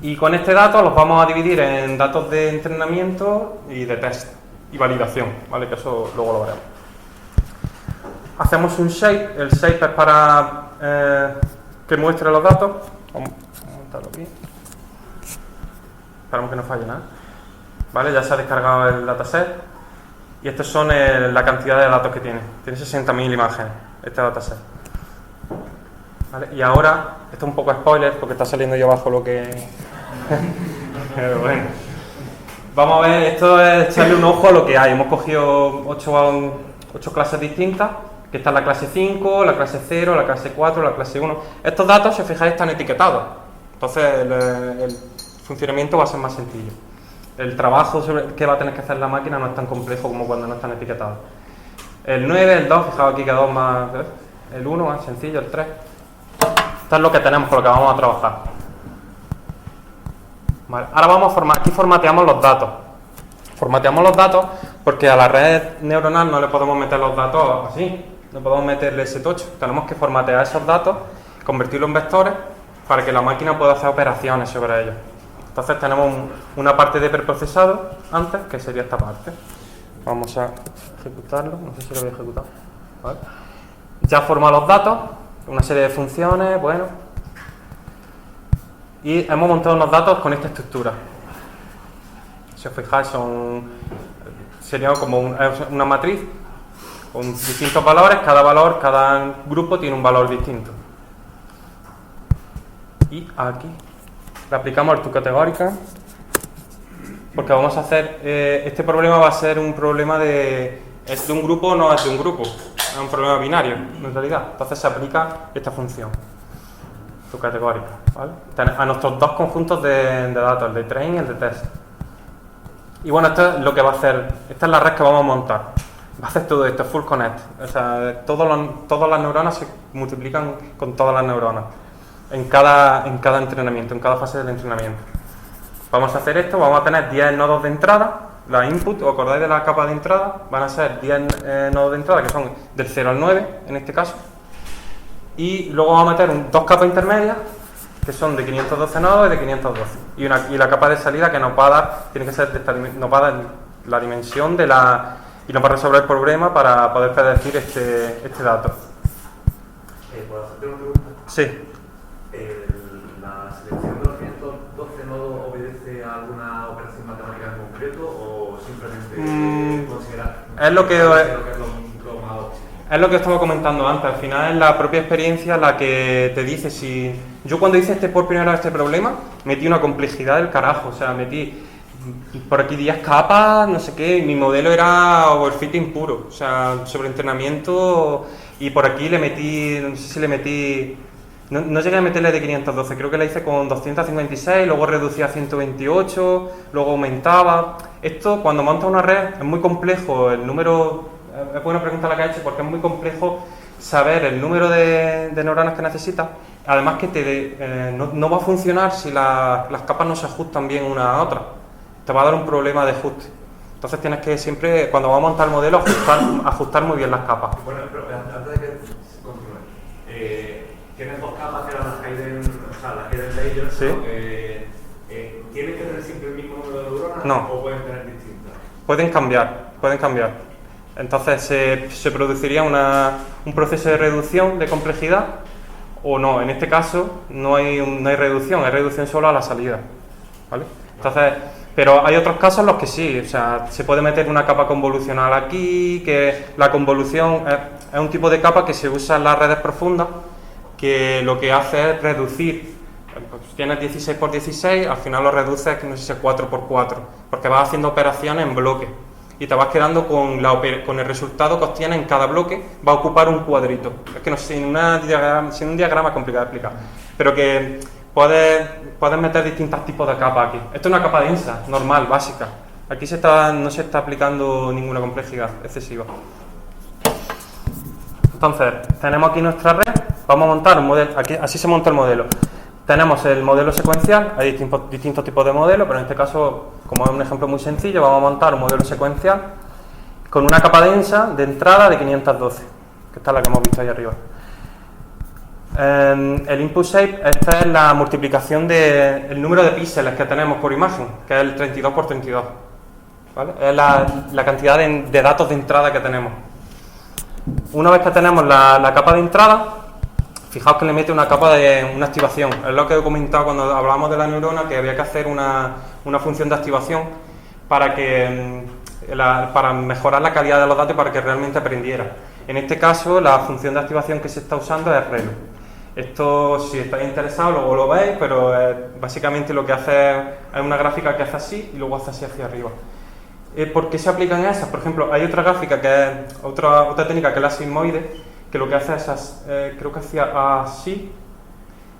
y con este dato los vamos a dividir en datos de entrenamiento y de test y validación, ¿vale? Que eso luego lo veremos. Hacemos un shape, el shape es para que muestre los datos. Vamos a montarlo aquí. Esperamos que no falle nada. ¿Vale? Ya se ha descargado el dataset y estos son la cantidad de datos que tiene. Tiene 60.000 imágenes este dataset. ¿Vale? Y ahora, esto es un poco spoiler porque está saliendo ahí abajo lo que... Pero bueno. Vamos a ver, esto es echarle un ojo a lo que hay. Hemos cogido 8 clases distintas, que está la clase 5, la clase 0, la clase 4, la clase 1. Estos datos, si os fijáis, están etiquetados. Entonces el funcionamiento va a ser más sencillo. El trabajo que va a tener que hacer la máquina no es tan complejo como cuando no están etiquetados. El 9, el 2, fijaos aquí que 2 más... El 1 más sencillo, el 3. Esto es lo que tenemos, con lo que vamos a trabajar. Vale. Ahora vamos a aquí formateamos los datos. Formateamos los datos porque a la red neuronal no le podemos meter los datos así. No podemos meterle ese tocho. Tenemos que formatear esos datos, convertirlos en vectores para que la máquina pueda hacer operaciones sobre ellos. Entonces tenemos una parte de preprocesado antes, que sería esta parte. Vamos a ejecutarlo, no sé si lo voy a ejecutar. ¿Vale? Ya forma los datos, una serie de funciones, bueno. Y hemos montado unos datos con esta estructura. Si os fijáis, sería como una matriz con distintos valores, cada grupo tiene un valor distinto. Y aquí le aplicamos categórica, porque vamos a hacer, este problema va a ser un problema es de un grupo o no es de un grupo, es un problema binario en realidad. Entonces se aplica esta función, categórica, ¿vale? A nuestros dos conjuntos de datos, el de train y el de test. Y bueno, esto es lo que va a hacer, esta es la red que vamos a montar. Va a hacer todo esto, full connect. O sea, todas las neuronas se multiplican con todas las neuronas en cada entrenamiento, en cada fase del entrenamiento. Vamos a hacer esto, vamos a tener 10 nodos de entrada. La input, ¿os acordáis de la capa de entrada? Van a ser 10 nodos de entrada, que son del 0 al 9, en este caso. Y luego vamos a meter dos capas intermedias, que son de 512 nodos y de 512. Y la capa de salida que nos va a dar, tiene que ser nos va a dar la dimensión de y nos va a resolver el problema para poder predecir este dato. ¿Puedo hacerte una pregunta? Sí. ¿La selección de los 512 nodos obedece a alguna operación matemática en concreto o simplemente considera es lo que es lo más óptimo? Es lo que estaba comentando antes. Al final es la propia experiencia la que te dice si... Yo cuando hice por primera vez este problema, metí una complejidad del carajo. O sea, metí por aquí 10 capas, no sé qué. Mi modelo era overfitting puro. O sea, sobreentrenamiento. Y por aquí le metí... No sé si le metí... No llegué a meterle de 512. Creo que la hice con 256, luego reducía a 128, luego aumentaba. Esto, cuando monta una red, es muy complejo. El número... Es buena pregunta la que ha hecho porque es muy complejo saber el número de neuronas que necesitas. Además que no va a funcionar si las capas no se ajustan bien una a otra. Te va a dar un problema de ajuste. Entonces tienes que siempre, cuando vas a montar el modelo, ajustar muy bien las capas. Bueno, pero antes de que continúe, tienes dos capas que eran las hidden layers, ¿sí? ¿no? ¿Tienen que tener siempre el mismo número de neuronas? No. ¿O pueden tener distintas? Pueden cambiar. Entonces se produciría un proceso de reducción de complejidad o no. En este caso no hay reducción, hay reducción solo a la salida, ¿vale? Entonces, pero hay otros casos en los que sí, o sea, se puede meter una capa convolucional aquí, que la convolución es un tipo de capa que se usa en las redes profundas, que lo que hace es reducir. Pues tienes 16 por 16, al final lo reduces, no sé si 4 por 4, porque vas haciendo operaciones en bloque. Y te vas quedando con el resultado que obtienes en cada bloque, va a ocupar un cuadrito. Es que no sé, sin un diagrama es complicado de explicar. Pero que puedes meter distintos tipos de capas aquí. Esto es una capa densa, normal, básica. Aquí no se está aplicando ninguna complejidad excesiva. Entonces, tenemos aquí nuestra red. Vamos a montar un modelo. Aquí, así se monta el modelo. Tenemos el modelo secuencial, hay distintos tipos de modelos, pero en este caso, como es un ejemplo muy sencillo, vamos a montar un modelo secuencial con una capa densa de entrada de 512, que esta es la que hemos visto ahí arriba. El input shape, esta es la multiplicación del número de píxeles que tenemos por imagen, que es el 32 por 32. ¿Vale? Es la cantidad de datos de entrada que tenemos. Una vez que tenemos la capa de entrada, fijaos que le mete una capa de una activación. Es lo que he comentado cuando hablábamos de la neurona, que había que hacer una función de activación para mejorar la calidad de los datos y para que realmente aprendiera. En este caso, la función de activación que se está usando es ReLU. Esto, si estáis interesados, luego lo veis, pero básicamente lo que hace es una gráfica que hace así y luego hace así hacia arriba. ¿Por qué se aplican esas? Por ejemplo, hay otra gráfica que es otra técnica que es la sigmoide, que lo que hace es, creo que hacía así,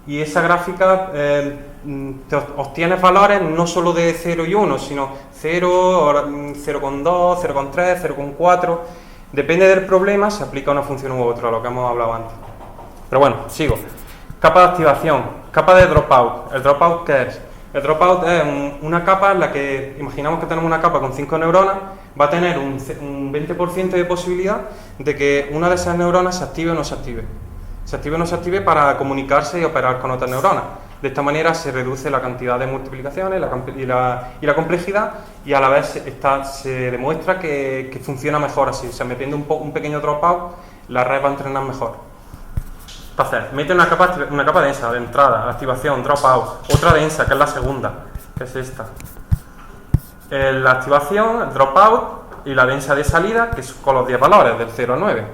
y esa gráfica te obtienes valores no solo de 0 y 1, sino 0, 0,2, 0,3, 0,4. Depende del problema, se aplica una función u otra, lo que hemos hablado antes. Pero bueno, sigo. Capa de activación, capa de dropout. ¿El dropout qué es? El dropout es una capa en la que, imaginamos que tenemos una capa con 5 neuronas, va a tener un 20% de posibilidad de que una de esas neuronas se active o no se active. Se active o no se active para comunicarse y operar con otras neuronas. De esta manera se reduce la cantidad de multiplicaciones y la complejidad, y a la vez se demuestra que funciona mejor así. O sea, metiendo un pequeño dropout, la red va a entrenar mejor. Entonces, mete una capa densa de entrada, activación, dropout, otra densa, que es la segunda, que es esta. La activación, el dropout y la densa de salida, que es con los 10 valores, del 0 a 9,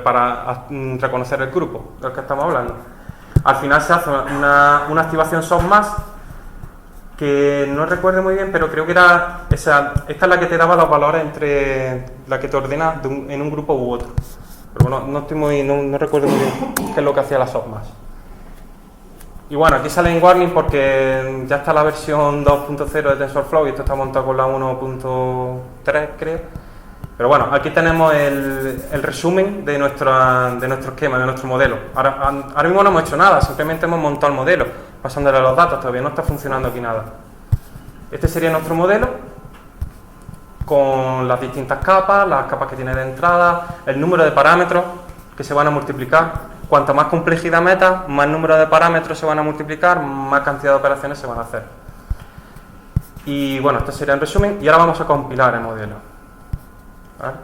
para reconocer el grupo del que estamos hablando. Al final se hace una activación softmax, que no recuerdo muy bien, pero creo que era esta es la que te daba los valores entre la que te ordena en un grupo u otro. Pero bueno, no recuerdo muy bien qué es lo que hacía la softmax. Y bueno, aquí sale en warning porque ya está la versión 2.0 de TensorFlow y esto está montado con la 1.3, creo. Pero bueno, aquí tenemos el resumen de nuestro esquema, de nuestro modelo. Ahora mismo no hemos hecho nada, simplemente hemos montado el modelo, pasándole los datos, todavía no está funcionando aquí nada. Este sería nuestro modelo, con las distintas capas, las capas que tiene de entrada, el número de parámetros que se van a multiplicar. cuanto más complejidad metas, más número de parámetros se van a multiplicar, más cantidad de operaciones se van a hacer. Y bueno, esto sería en resumen, y ahora vamos a compilar el modelo. ¿Vale?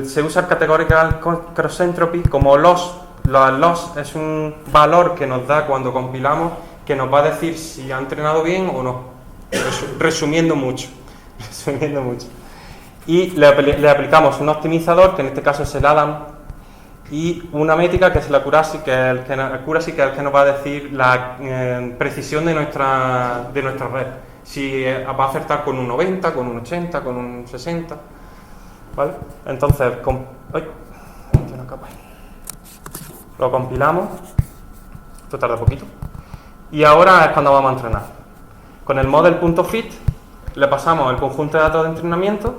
Se usa el categorical cross entropy como loss. Los loss es un valor que nos da cuando compilamos, que nos va a decir si ha entrenado bien o no. Resumiendo mucho. Y le aplicamos un optimizador, que en este caso es el Adam, y una métrica que es la accuracy, que es el que nos va a decir la precisión de nuestra red. Si va a acertar con un 90, con un 80, con un 60. ¿Vale? Entonces, lo compilamos. Esto tarda poquito. Y ahora es cuando vamos a entrenar. Con el model.fit le pasamos el conjunto de datos de entrenamiento,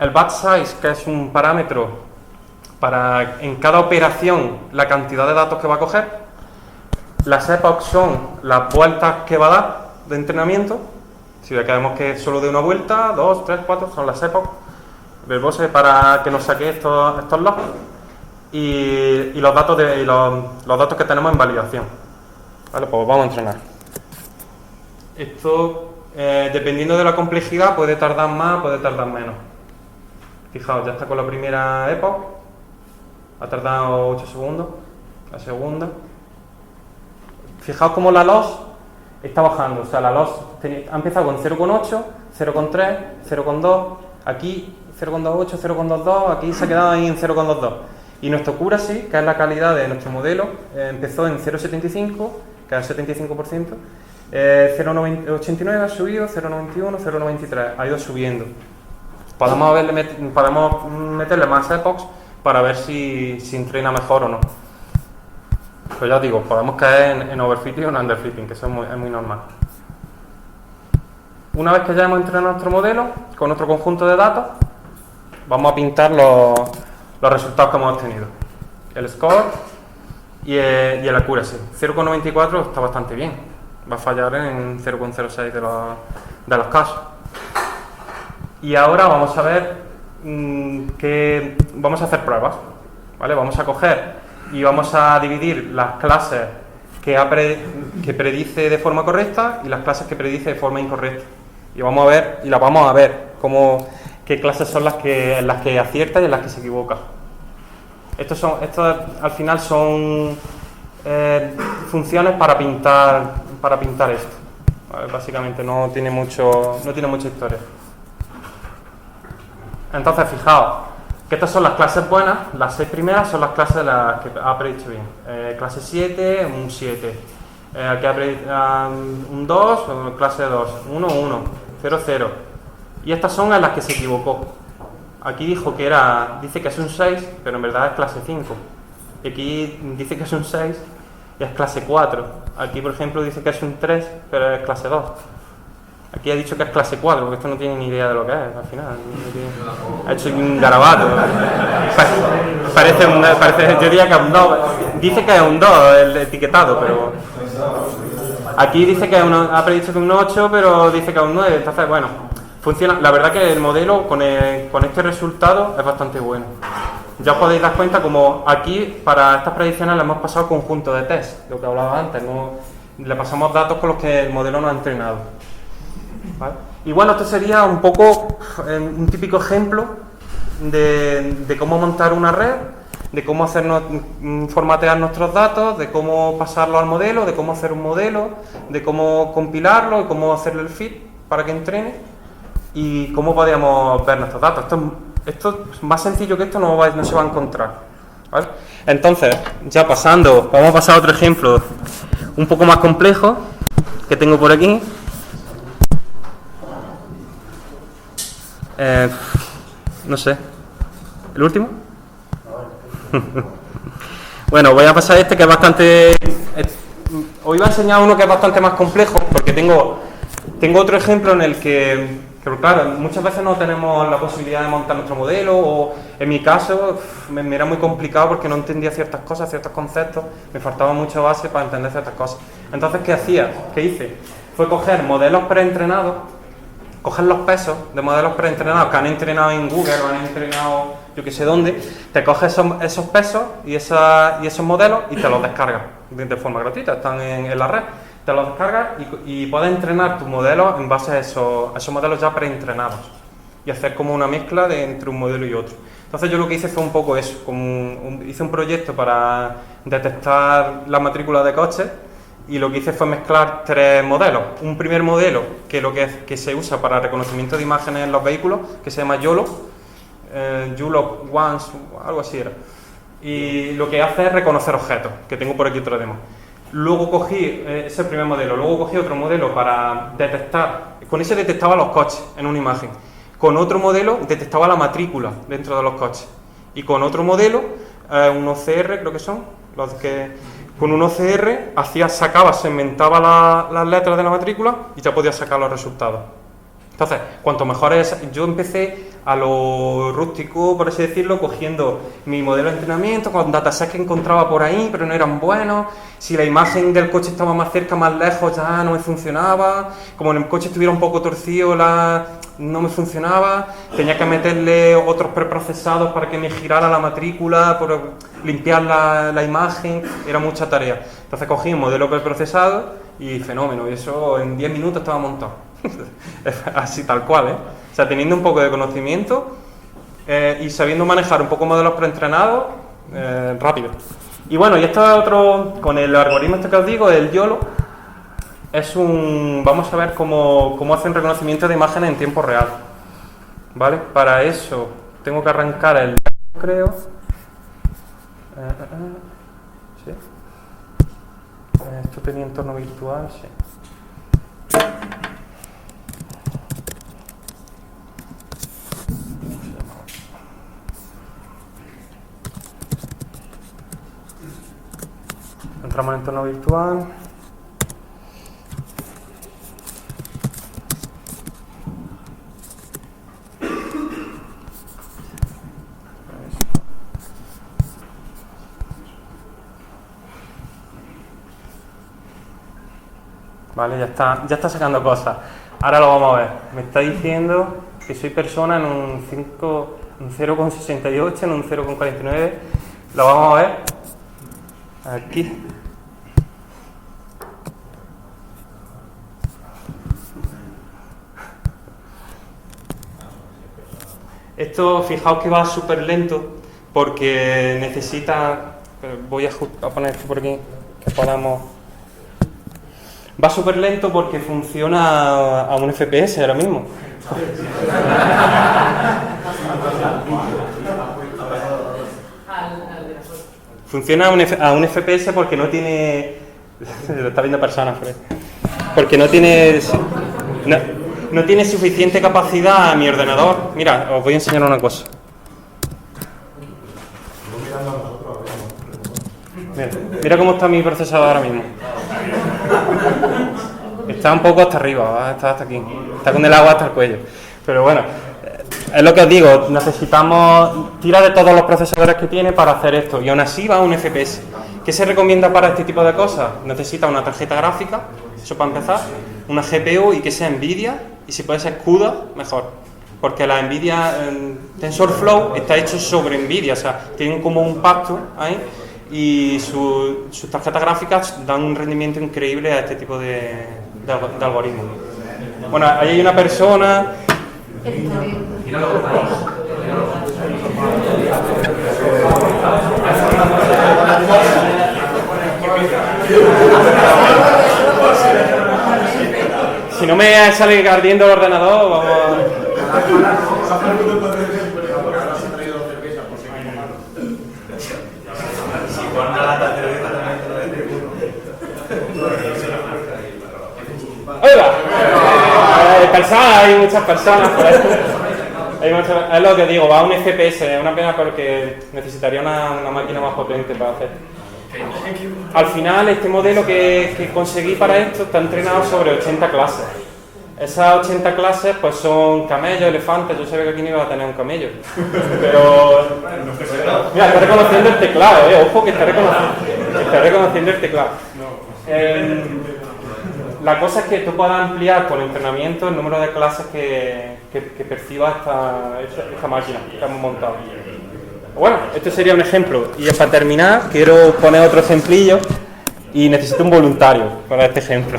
el batch size, que es un parámetro para en cada operación la cantidad de datos que va a coger. Las epochs son las vueltas que va a dar de entrenamiento. Si vemos que es solo de una vuelta, 2, 3, 4, son las epochs. Verbose para que nos saque estos logs. Y los datos los datos que tenemos en validación. Vale, pues vamos a entrenar. Esto, dependiendo de la complejidad, puede tardar más, puede tardar menos. Fijaos, ya está con la primera epoch. Ha tardado 8 segundos. La segunda. Fijaos cómo la loss está bajando. O sea, la loss ha empezado con 0,8, 0,3, 0,2. Aquí 0,28, 0,22. Aquí se ha quedado ahí en 0,22. Y nuestro accuracy, que es la calidad de nuestro modelo, empezó en 0,75, que es el 75%. 0,89 ha subido, 0,91, 0,93. Ha ido subiendo. Podemos meterle más epochs para ver si entrena mejor o no. Pero ya os digo, podemos caer en overfitting o en underfitting, que eso es muy normal. Una vez que ya hemos entrenado nuestro modelo con otro conjunto de datos, vamos a pintar los resultados que hemos obtenido. El score y el accuracy. 0,94 está bastante bien. Va a fallar en 0,06 de los casos. Y ahora vamos a ver que vamos a hacer pruebas. ¿Vale? Vamos a coger y vamos a dividir las clases que predice de forma correcta y las clases que predice de forma incorrecta. Y vamos a ver qué clases son las que acierta y en las que se equivoca. Estos al final son funciones para pintar esto. ¿Vale? Básicamente no tiene mucha historia. Entonces, fijaos que estas son las clases buenas. Las 6 primeras son las clases de las que ha predicho bien. Clase 7, un 7. Aquí ha predicho un 2, clase 2. 1, 1. 0, 0. Y estas son en las que se equivocó. Aquí dice que es un 6, pero en verdad es clase 5. Y aquí dice que es un 6 y es clase 4. Aquí, por ejemplo, dice que es un 3, pero es clase 2. Aquí ha dicho que es clase 4, porque esto no tiene ni idea de lo que es, al final. Ha hecho un garabato. Parece, yo diría que es un 2. Dice que es un 2 el etiquetado, pero... Aquí dice que ha predicho que es un 8, pero dice que es un 9. Entonces, bueno, funciona. La verdad que el modelo con este resultado es bastante bueno. Ya os podéis dar cuenta como aquí, para estas predicciones, le hemos pasado conjunto de test, lo que hablaba antes. Le pasamos datos con los que el modelo no ha entrenado. ¿Vale? Y bueno, esto sería un poco un típico ejemplo de cómo montar una red, de cómo formatear nuestros datos, de cómo pasarlo al modelo, de cómo hacer un modelo, de cómo compilarlo y cómo hacerle el fit para que entrene y cómo podríamos ver nuestros datos. Esto más sencillo que esto no se va a encontrar. ¿Vale? Entonces, ya vamos a pasar a otro ejemplo un poco más complejo que tengo por aquí. No sé. ¿El último? Bueno, voy a pasar que es bastante... Os iba a enseñar uno que es bastante más complejo, porque tengo otro ejemplo en el que... Pero claro, muchas veces no tenemos la posibilidad de montar nuestro modelo, o en mi caso me era muy complicado porque no entendía ciertas cosas, ciertos conceptos, me faltaba mucha base para entender ciertas cosas. Entonces, ¿qué hice? Fue coger modelos preentrenados, coger los pesos de modelos preentrenados que han entrenado en Google o han entrenado yo que sé dónde, te coges esos pesos y esos modelos y te los descargas de forma gratuita, están en la red. Te los descargas y puedes entrenar tus modelos en base a esos modelos ya preentrenados y hacer como una mezcla entre un modelo y otro. Entonces yo lo que hice fue un poco eso, hice un proyecto para detectar la matrícula de coches y lo que hice fue mezclar 3 modelos. Un primer modelo que se usa para reconocimiento de imágenes en los vehículos, que se llama YOLO, YOLO Once, algo así era. Y lo que hace es reconocer objetos, que tengo por aquí otro demo. Luego cogí ese primer modelo, luego cogí otro modelo para detectar, con ese detectaba los coches en una imagen, con otro modelo detectaba la matrícula dentro de los coches y con otro modelo, un OCR creo que son, con un OCR segmentaba las letras de la matrícula y ya podía sacar los resultados. Entonces, cuanto mejor yo empecé a lo rústico, por así decirlo, cogiendo mi modelo de entrenamiento con datasets que encontraba por ahí, pero no eran buenos. Si la imagen del coche estaba más cerca, más lejos, ya no me funcionaba. Como en el coche estuviera un poco torcido, no me funcionaba. Tenía que meterle otros preprocesados para que me girara la matrícula, por limpiar la imagen. Era mucha tarea. Entonces cogí un modelo preprocesado y fenómeno. Y eso en 10 minutos estaba montado. Así tal cual, ¿eh? O sea, teniendo un poco de conocimiento y sabiendo manejar un poco modelos preentrenados, rápido. Y bueno, y esto es otro, con el algoritmo este que os digo, el YOLO, vamos a ver cómo hacen reconocimiento de imágenes en tiempo real, ¿vale? Para eso tengo que arrancar el creo. ¿Sí? Esto tenía entorno virtual, sí. Entramos en entorno virtual. Vale, ya está sacando cosas. Ahora lo vamos a ver. Me está diciendo que soy persona en un 0,68, en un 0,49. Lo vamos a ver. Aquí. Esto, fijaos que va súper lento porque necesita... Voy a poner esto por aquí, que podamos... Va súper lento porque funciona a un FPS ahora mismo. Funciona a un FPS porque no tiene... Lo está viendo personas, porque no tiene... No tiene suficiente capacidad a mi ordenador. Mira, os voy a enseñar una cosa. Mira cómo está mi procesador ahora mismo. Está un poco hasta arriba, está hasta aquí. Está con el agua hasta el cuello. Pero bueno, es lo que os digo, necesitamos tirar de todos los procesadores que tiene para hacer esto. Y aún así va a un FPS. ¿Qué se recomienda para este tipo de cosas? Necesita una tarjeta gráfica, eso para empezar, una GPU y que sea Nvidia, y si puede ser CUDA, mejor. Porque la Nvidia TensorFlow está hecho sobre Nvidia, o sea, tienen como un pacto ahí, y sus tarjetas gráficas dan un rendimiento increíble a este tipo de algoritmos. Bueno, ahí hay una persona... Si no me sale ardiendo el ordenador, vamos a... ¡Oiga! Hay muchas personas por esto. Es lo que digo, va a un FPS, es una pena porque necesitaría una máquina más potente para hacer. Al final, este modelo que conseguí para esto está entrenado sobre 80 clases. Esas 80 clases pues son camellos, elefantes. Yo sabía que aquí no iba a tener un camello, pero mira, está reconociendo el teclado, ojo que está reconociendo el teclado. La cosa es que tú puedas ampliar con el entrenamiento el número de clases que perciba esta máquina que hemos montado. Bueno, este sería un ejemplo. Y para terminar, quiero poner otro ejemplillo y necesito un voluntario para este ejemplo.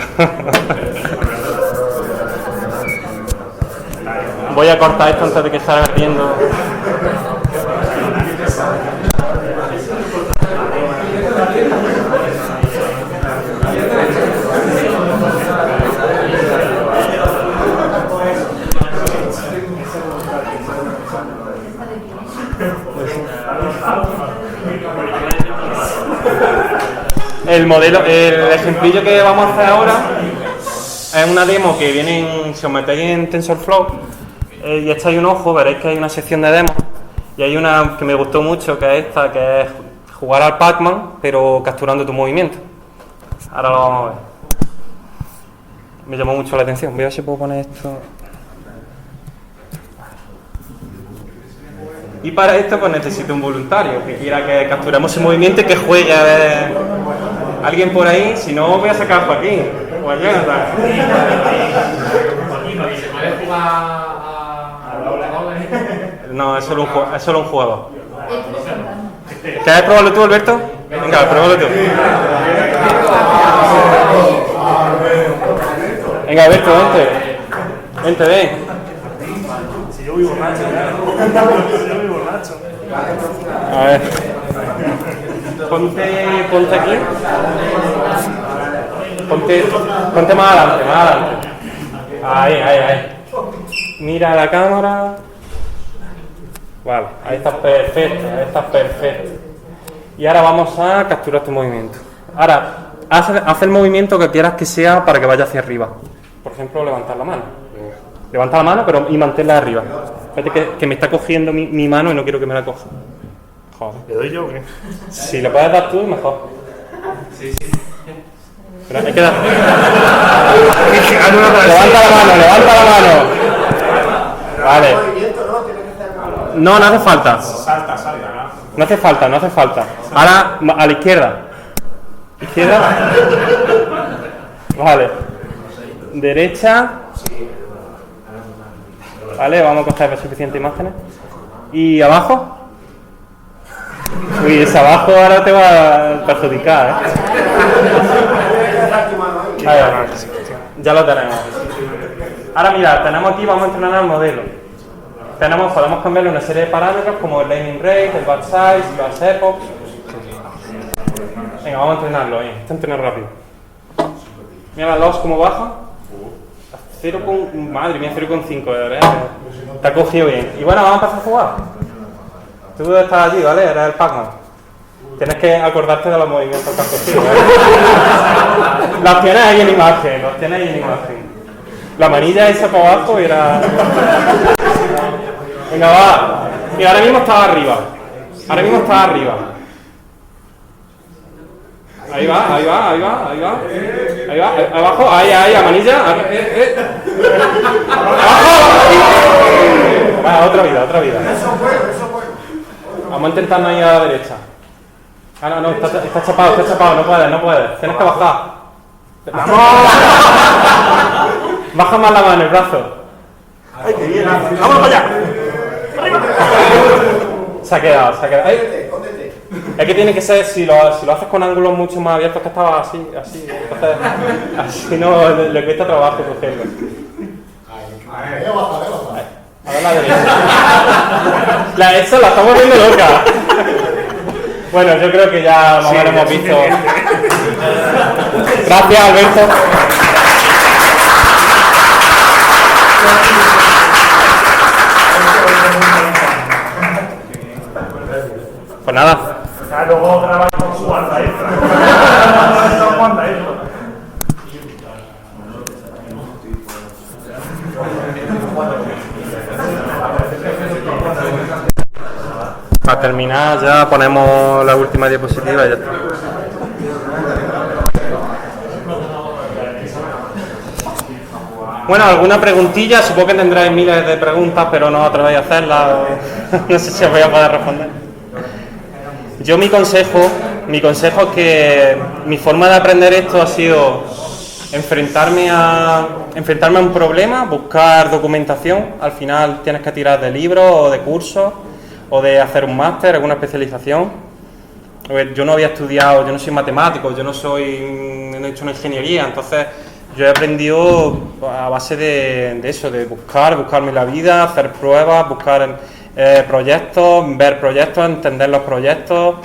Voy a cortar esto antes de que salga viendo. El ejemplillo que vamos a hacer ahora es una demo que viene si os metéis en TensorFlow y echáis un ojo, veréis que hay una sección de demos y hay una que me gustó mucho, que es esta, que es jugar al Pac-Man pero capturando tu movimiento. Ahora lo vamos a ver. Me llamó mucho la atención. Voy a ver si puedo poner esto. Y para esto pues necesito un voluntario que quiera que capturemos ese movimiento y que juegue a ver. Alguien por ahí, si no voy a sacar a Joaquín o allá. ¿Se puede jugar a No, es solo un jugador. ¿Quieres probarlo tú, Alberto? Venga, pruébalo tú. Venga, Alberto, vente. Vente, ven. Si yo voy borracho, A ver. Ponte aquí. Ponte más adelante, Ahí. Mira a la cámara. Vale, ahí estás perfecto, Y ahora vamos a capturar tu movimiento. Ahora, haz el movimiento que quieras que sea para que vaya hacia arriba. Por ejemplo, levantar la mano. Levanta la mano y manténla arriba. Fíjate que me está cogiendo mi mano y no quiero que me la coja. Joder. ¿Le doy yo o qué? Si le puedes dar tú, mejor. Sí. Pero hay que dar. Levanta la mano. Vale. No hace falta. Salta. No hace falta. Ahora a la izquierda. Vale. Derecha. Vale, vamos a coger suficientes imágenes. ¿Y abajo? Uy, ese abajo ahora te va a perjudicar, Ya lo tenemos. Ahora mira, tenemos aquí, vamos a entrenar al modelo. Podemos cambiarle una serie de parámetros como el naming rate, el batch size, las epochs. Venga, vamos a entrenarlo, Esto entrenar rápido. Mira la loss como baja. 0, madre mía, 0,5, ¿verdad? Te ha cogido bien. Y bueno, vamos a empezar a jugar. Tú estás allí, ¿vale? Eres el Pac-Man. Tienes que acordarte de los movimientos que has cogido, ¿vale? Los tienes ahí en imagen, La manilla esa para abajo era... Venga, va. Y ahora mismo estaba arriba. Ahí va. Abajo, ahí, a manilla. Abajo. Otra vida. Vamos a intentar no ir a la derecha. No, está chapado, no puedes. Tienes que bajar. ¡Vamos! Baja más la mano, el brazo. ¡Ay, qué bien! ¡Vamos para allá! ¡Arriba! Se ha quedado. Es que tiene que ser, si lo haces con ángulos mucho más abiertos, que estaba así. Entonces, así no, le cuesta trabajo cogerlo. Ahora la derecha. Esa la estamos viendo loca. Bueno, yo creo que ya más o menos hemos visto. Gracias, Alberto. Pues nada. Luego grabar con su banda extra. Para terminar ya ponemos la última diapositiva y ya está. Bueno, alguna preguntilla, supongo que tendráis miles de preguntas, pero no os atrevéis a hacerlas. No sé si os voy a poder responder. Yo mi consejo es que mi forma de aprender esto ha sido enfrentarme a un problema, buscar documentación. Al final tienes que tirar de libros o de cursos o de hacer un máster, alguna especialización. Yo no había estudiado, yo no soy matemático, yo no he hecho una ingeniería, entonces yo he aprendido a base de eso, de buscarme la vida, hacer pruebas, buscar proyectos, ver proyectos, entender los proyectos,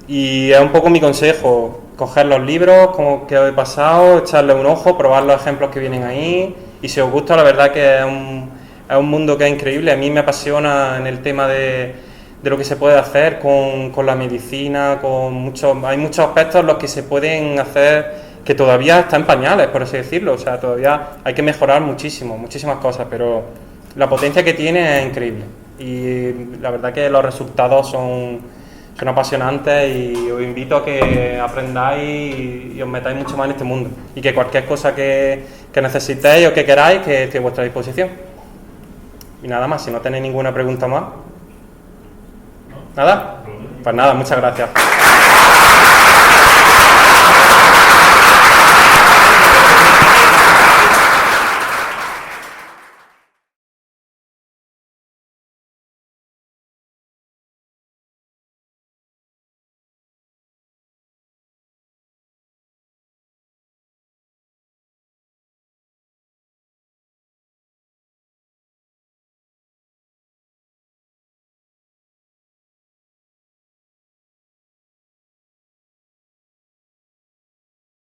y es un poco mi consejo, coger los libros, como que os he pasado, echarle un ojo, probar los ejemplos que vienen ahí, y si os gusta, la verdad que es un mundo que es increíble. A mí me apasiona en el tema de lo que se puede hacer con la medicina, hay muchos aspectos en los que se pueden hacer que todavía están en pañales, por así decirlo, o sea, todavía hay que mejorar muchísimas cosas, pero la potencia que tiene es increíble, y la verdad que los resultados son apasionantes, y os invito a que aprendáis y os metáis mucho más en este mundo, y que cualquier cosa que necesitéis o que queráis, que esté a vuestra disposición. Y nada más, si no tenéis ninguna pregunta más. ¿Nada? Pues nada, muchas gracias.